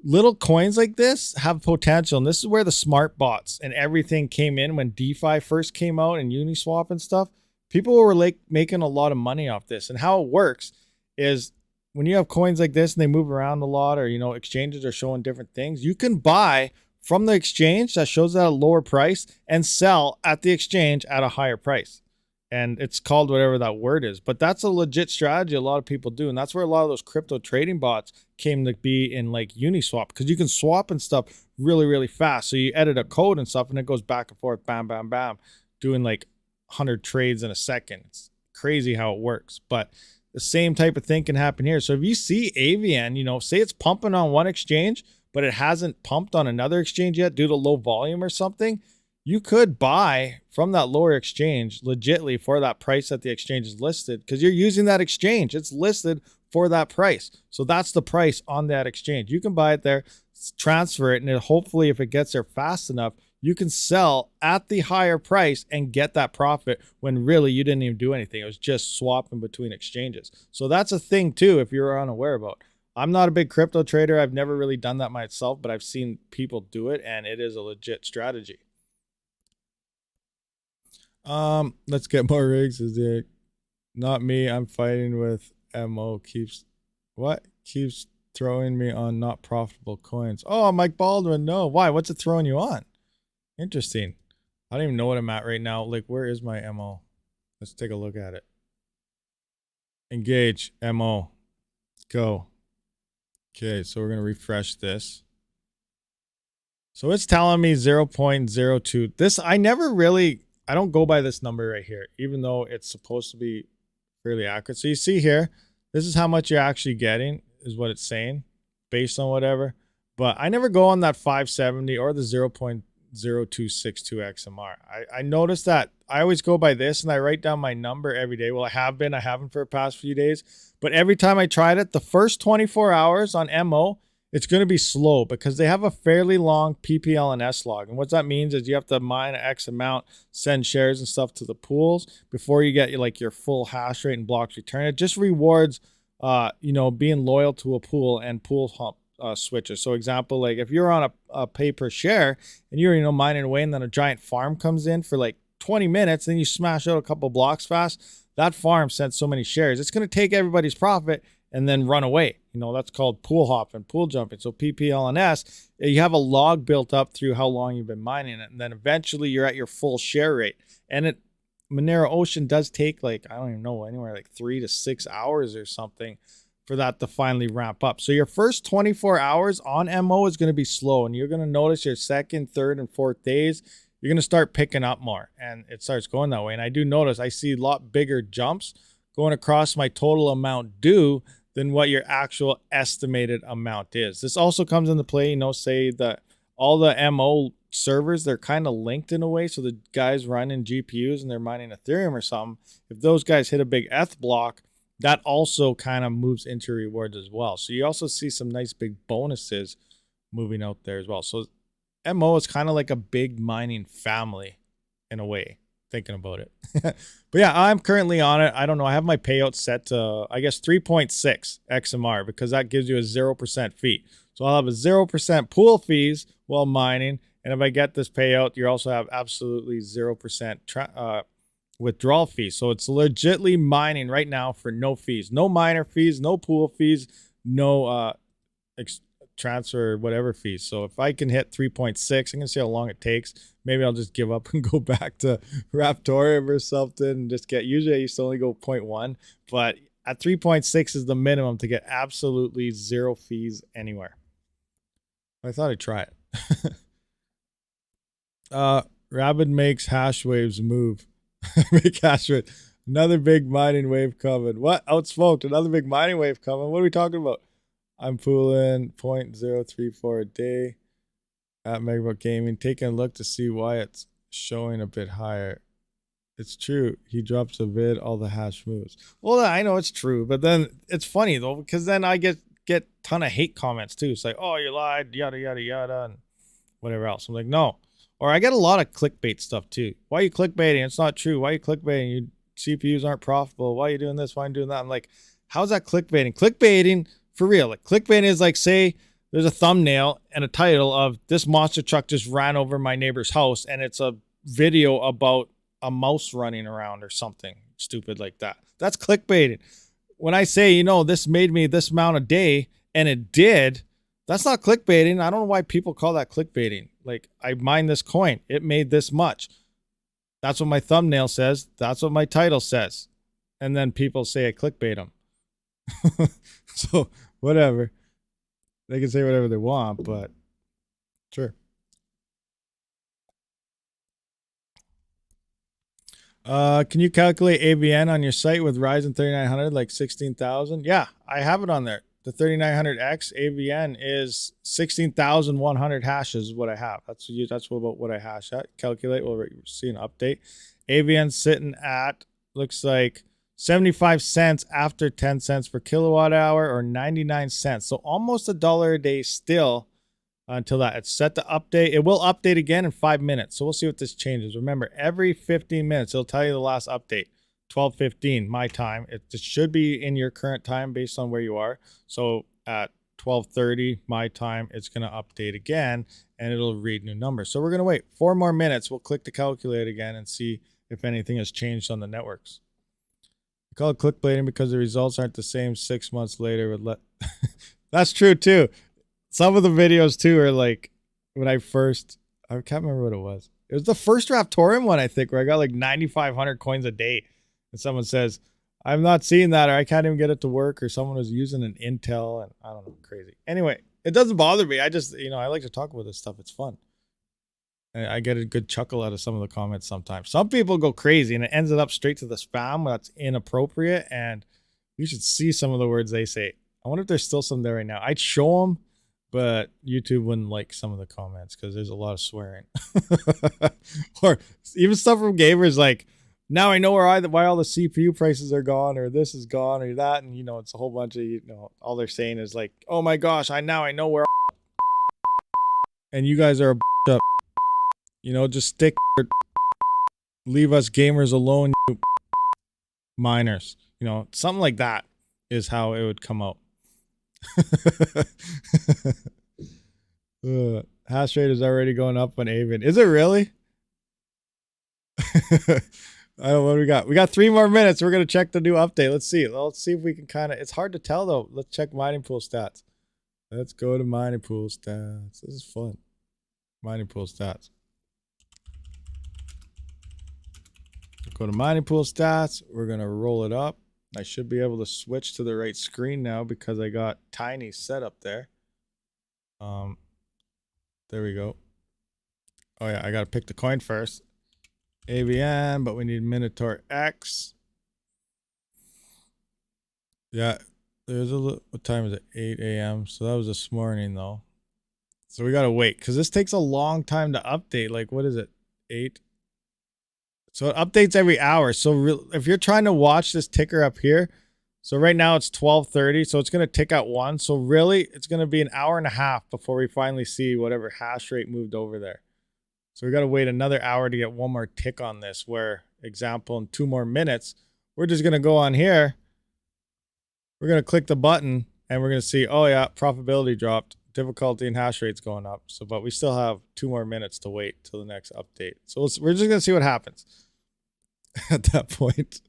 little coins like this have potential. And this is where the smart bots and everything came in when DeFi first came out and Uniswap and stuff. People were like making a lot of money off this. And how it works is when you have coins like this and they move around a lot, or, you know, exchanges are showing different things, you can buy from the exchange that shows at a lower price and sell at the exchange at a higher price. And it's called whatever that word is. But that's a legit strategy a lot of people do. And that's where a lot of those crypto trading bots came to be in like Uniswap. Because you can swap and stuff really, really fast. So you edit a code and stuff and it goes back and forth, bam, bam, bam, doing like 100 trades in a second. It's crazy how it works. But the same type of thing can happen here. So if you see AVN, you know, say it's pumping on one exchange, but it hasn't pumped on another exchange yet due to low volume or something, you could buy from that lower exchange legitly for that price that the exchange is listed, because you're using that exchange. It's listed for that price. So that's the price on that exchange. You can buy it there, transfer it, and it, hopefully if it gets there fast enough, you can sell at the higher price and get that profit when really you didn't even do anything. It was just swapping between exchanges. So that's a thing too if you're unaware about. I'm not a big crypto trader. I've never really done that myself, but I've seen people do it and it is a legit strategy. Let's get more rigs. Is it not me? I'm fighting with MO. Keeps throwing me on not profitable coins. Oh, Mike Baldwin. No, why? What's it throwing you on? Interesting. I don't even know what I'm at right now. Like, where is my MO? Let's take a look at it. Engage MO. Go. Okay, so we're gonna refresh this. So it's telling me 0.02. This I don't go by this number right here, even though it's supposed to be fairly accurate. So you see here, this is how much you're actually getting, is what it's saying, based on whatever. But I never go on that 570 or the 0.0262 XMR. I noticed that I always go by this and I write down my number every day. Well, I haven't for the past few days. But every time I tried it, the first 24 hours on MO, it's going to be slow because they have a fairly long PPLNS log. And what that means is you have to mine X amount, send shares and stuff to the pools before you get like your full hash rate and blocks return. It just rewards, you know, being loyal to a pool and pool hump switches. So example, like if you're on a pay per share and you're, you know, mining away and then a giant farm comes in for like 20 minutes, then you smash out a couple blocks fast. That farm sent so many shares. It's going to take everybody's profit and then run away. You know, that's called pool hopping, pool jumping. So PPLNS, you have a log built up through how long you've been mining it. And then eventually you're at your full share rate. And Monero Ocean does take like, I don't even know, anywhere like 3 to 6 hours or something for that to finally ramp up. So your first 24 hours on MO is going to be slow, and you're going to notice your second, third, and fourth days, you're going to start picking up more, and it starts going that way. And I do notice I see a lot bigger jumps going across my total amount due than what your actual estimated amount is. This also comes into play, you know, say that all the MO servers, they're kind of linked in a way. So the guys running GPUs and they're mining Ethereum or something, if those guys hit a big ETH block, that also kind of moves into rewards as well. So you also see some nice big bonuses moving out there as well. So MO is kind of like a big mining family in a way, thinking about it. But yeah, I'm currently on it. I don't know. I have my payout set to, I guess, 3.6 XMR because that gives you a 0% fee. So I'll have a 0% pool fees while mining. And if I get this payout, you also have absolutely 0% withdrawal fees. So it's legitly mining right now for no fees, no miner fees, no pool fees, no transfer or whatever fees. So if I can hit 3.6, I'm gonna see how long it takes. Maybe I'll just give up and go back to Raptorium or something and just get, usually I used to only go 0.1, but at 3.6 is the minimum to get absolutely zero fees anywhere. I thought I'd try it. Rabid makes hash waves move. Make hash rate. Another big mining wave coming. What? Outsmoked. Another big mining wave coming. What are we talking about? I'm pooling 0.034 a day at Megabook Gaming. Taking a look to see why it's showing a bit higher. It's true. He drops a vid, all the hash moves. Well, I know it's true, but then it's funny though, because then I get ton of hate comments too. It's like, oh, you lied, yada, yada, yada, and whatever else. I'm like, no. Or I get a lot of clickbait stuff too. Why are you clickbaiting? It's not true. Why are you clickbaiting? Your CPUs aren't profitable. Why are you doing this? Why are you doing that? I'm like, how's that clickbaiting? Clickbaiting, for real. Like, clickbaiting is like, say there's a thumbnail and a title of this monster truck just ran over my neighbor's house, and it's a video about a mouse running around or something stupid like that. That's clickbaiting. When I say, you know, this made me this amount a day, and it did, that's not clickbaiting. I don't know why people call that clickbaiting. Like, I mined this coin. It made this much. That's what my thumbnail says. That's what my title says. And then people say I clickbait them. So, whatever. They can say whatever they want, but sure. Can you calculate AVN on your site with Ryzen 3900 like 16,000? Yeah, I have it on there. The 3900X AVN is 16,100 hashes is what I have. That's about what I hash at. Calculate, we'll see an update. AVN sitting at, looks like 75 cents after 10 cents per kilowatt hour, or 99 cents. So almost $1 a day still until that. It's set to update. It will update again in 5 minutes. So we'll see what this changes. Remember, every 15 minutes, it'll tell you the last update. 12:15 my time. It should be in your current time based on where you are. So at 12:30 my time, it's going to update again and it'll read new numbers. So we're going to wait 4 more minutes. We'll click to calculate again and see if anything has changed on the networks. We call it clickbaiting because the results aren't the same 6 months later. That's true too. Some of the videos too are like when I can't remember what it was. It was the first Raptorium one, I think, where I got like 9,500 coins a day. And someone says, I'm not seeing that, or I can't even get it to work, or someone was using an Intel, and I don't know, crazy. Anyway, it doesn't bother me. I just, you know, I like to talk about this stuff. It's fun. And I get a good chuckle out of some of the comments sometimes. Some people go crazy, and it ends up straight to the spam. That's inappropriate, and you should see some of the words they say. I wonder if there's still some there right now. I'd show them, but YouTube wouldn't like some of the comments because there's a lot of swearing. Or even stuff from gamers like, now I know why all the CPU prices are gone, or this is gone, or that, and you know, it's a whole bunch of, you know, all they're saying is like, oh my gosh, I know where, and you guys are a up, you know, just stick, leave us gamers alone, you miners, you know, something like that is how it would come out. Hash rate is already going up on Avian. Is it really? I don't know what we got. We got 3 more minutes. We're going to check the new update. Let's see. Let's see if we can kind of, it's hard to tell though. Let's check mining pool stats. Let's go to mining pool stats. This is fun. Mining pool stats. Go to mining pool stats. We're going to roll it up. I should be able to switch to the right screen now because I got Tiny set up there. There we go. Oh yeah, I got to pick the coin first. AVN, but we need Minotaur X. Yeah, there's a little, what time is it? 8 a.m. So that was this morning though. So we got to wait because this takes a long time to update. Like, what is it? 8. So it updates every hour. So if you're trying to watch this ticker up here, so right now it's 12:30. So it's going to tick out 1. So really, it's going to be an hour and a half before we finally see whatever hash rate moved over there. So we got to wait another hour to get one more tick on this, where, example, in 2 more minutes, we're just going to go on here. We're going to click the button and we're going to see, oh yeah, profitability dropped, difficulty and hash rates going up. So, but we still have 2 more minutes to wait till the next update. So we're just going to see what happens at that point.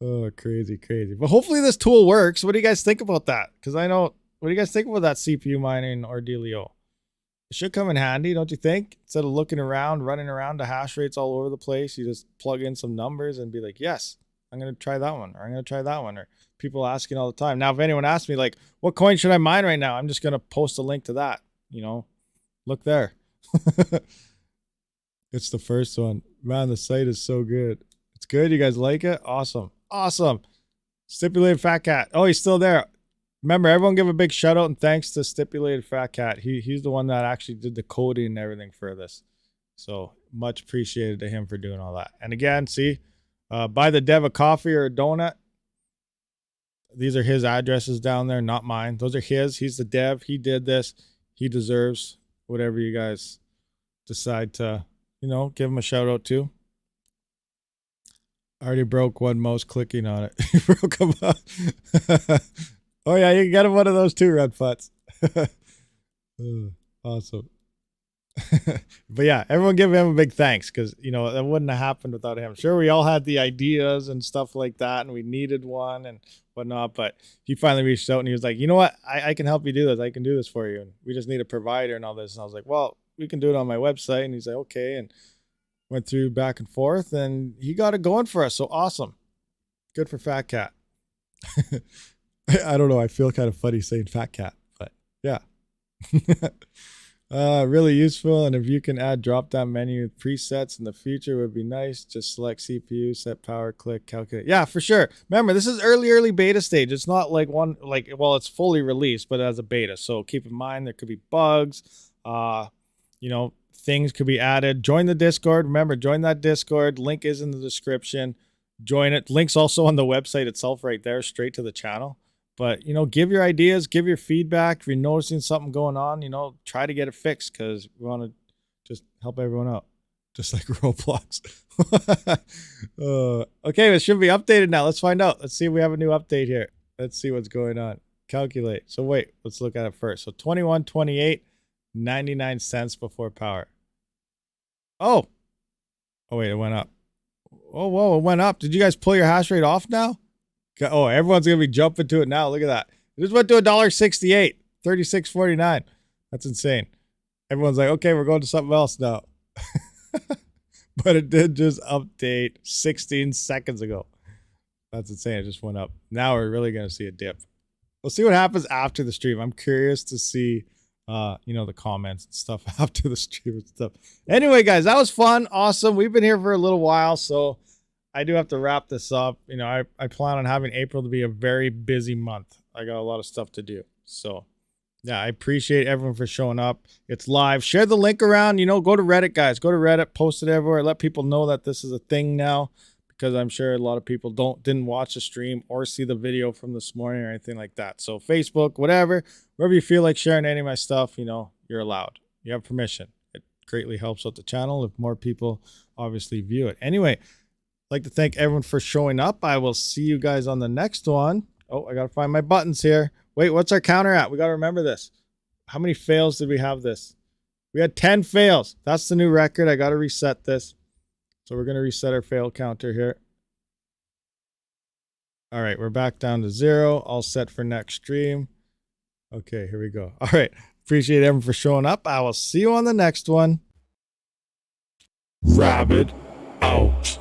Oh, crazy, crazy. But hopefully this tool works. What do you guys think about that? Because I know, what do you guys think about that CPU mining or dealio? It should come in handy, don't you think? Instead of looking around, running around to hash rates all over the place, you just plug in some numbers and be like, yes, I'm going to try that one, or I'm going to try that one, or people asking all the time. Now, if anyone asks me, like, what coin should I mine right now? I'm just going to post a link to that, you know, look there. It's the first one. Man, the site is so good. It's good. You guys like it? Awesome. Awesome. Stipulated Fat Cat. Oh, he's still there. Remember, everyone give a big shout out and thanks to Stipulated Fat Cat. He's the one that actually did the coding and everything for this. So much appreciated to him for doing all that. And again, see, buy the dev a coffee or a donut. These are his addresses down there, not mine. Those are his. He's the dev. He did this. He deserves whatever you guys decide to, you know, give him a shout out to. I already broke one mouse clicking on it. You broke him up. Oh yeah, you got him one of those too, Red Futz. Awesome. But yeah, everyone give him a big thanks, because, you know, that wouldn't have happened without him. Sure, we all had the ideas and stuff like that, and we needed one and whatnot, but he finally reached out and he was like, you know what, I can help you do this. I can do this for you. And we just need a provider and all this. And I was like, well, we can do it on my website. And he's like, okay. And went through back and forth and he got it going for us. So awesome. Good for Fat Cat. I don't know. I feel kind of funny saying Fat Cat, but yeah. Really useful. And if you can add drop down menu presets in the future, would be nice. Just select CPU, set power, click, calculate. Yeah, for sure. Remember, this is early beta stage. It's not like well, it's fully released, but as a beta. So keep in mind, there could be bugs, you know, things could be added. Join the Discord. Remember, join that Discord. Link is in the description. Join it. Link's also on the website itself right there, straight to the channel. But, you know, give your ideas, give your feedback. If you're noticing something going on, you know, try to get it fixed, because we want to just help everyone out, just like Roblox. Okay, it should be updated now. Let's find out. Let's see if we have a new update here. Let's see what's going on. Calculate. So wait, let's look at it first. So 21.28, 99 cents before power. Oh, wait, it went up. Oh, whoa, it went up. Did you guys pull your hash rate off now? Oh, everyone's going to be jumping to it now. Look at that. It just went to $1.68, 36.49. That's insane. Everyone's like, okay, we're going to something else now. But it did just update 16 seconds ago. That's insane. It just went up. Now we're really going to see a dip. We'll see what happens after the stream. I'm curious to see, you know, the comments and stuff after the stream and stuff. Anyway, guys, that was fun. Awesome. We've been here for a little while, so I do have to wrap this up. You know, I plan on having April to be a very busy month. I got a lot of stuff to do. So, yeah, I appreciate everyone for showing up. It's live. Share the link around. You know, go to Reddit, guys. Go to Reddit. Post it everywhere. Let people know that this is a thing now, because I'm sure a lot of people didn't watch the stream or see the video from this morning or anything like that. So, Facebook, whatever, wherever you feel like sharing any of my stuff, you know, you're allowed. You have permission. It greatly helps out the channel if more people obviously view it. Anyway, I'd like to thank everyone for showing up. I will see you guys on the next one. Oh, I got to find my buttons here. Wait, what's our counter at? We got to remember this. How many fails did we have this? We had 10 fails. That's the new record. I got to reset this. So we're going to reset our fail counter here. All right, we're back down to 0. All set for next stream. Okay, here we go. All right. Appreciate everyone for showing up. I will see you on the next one. Rabid out.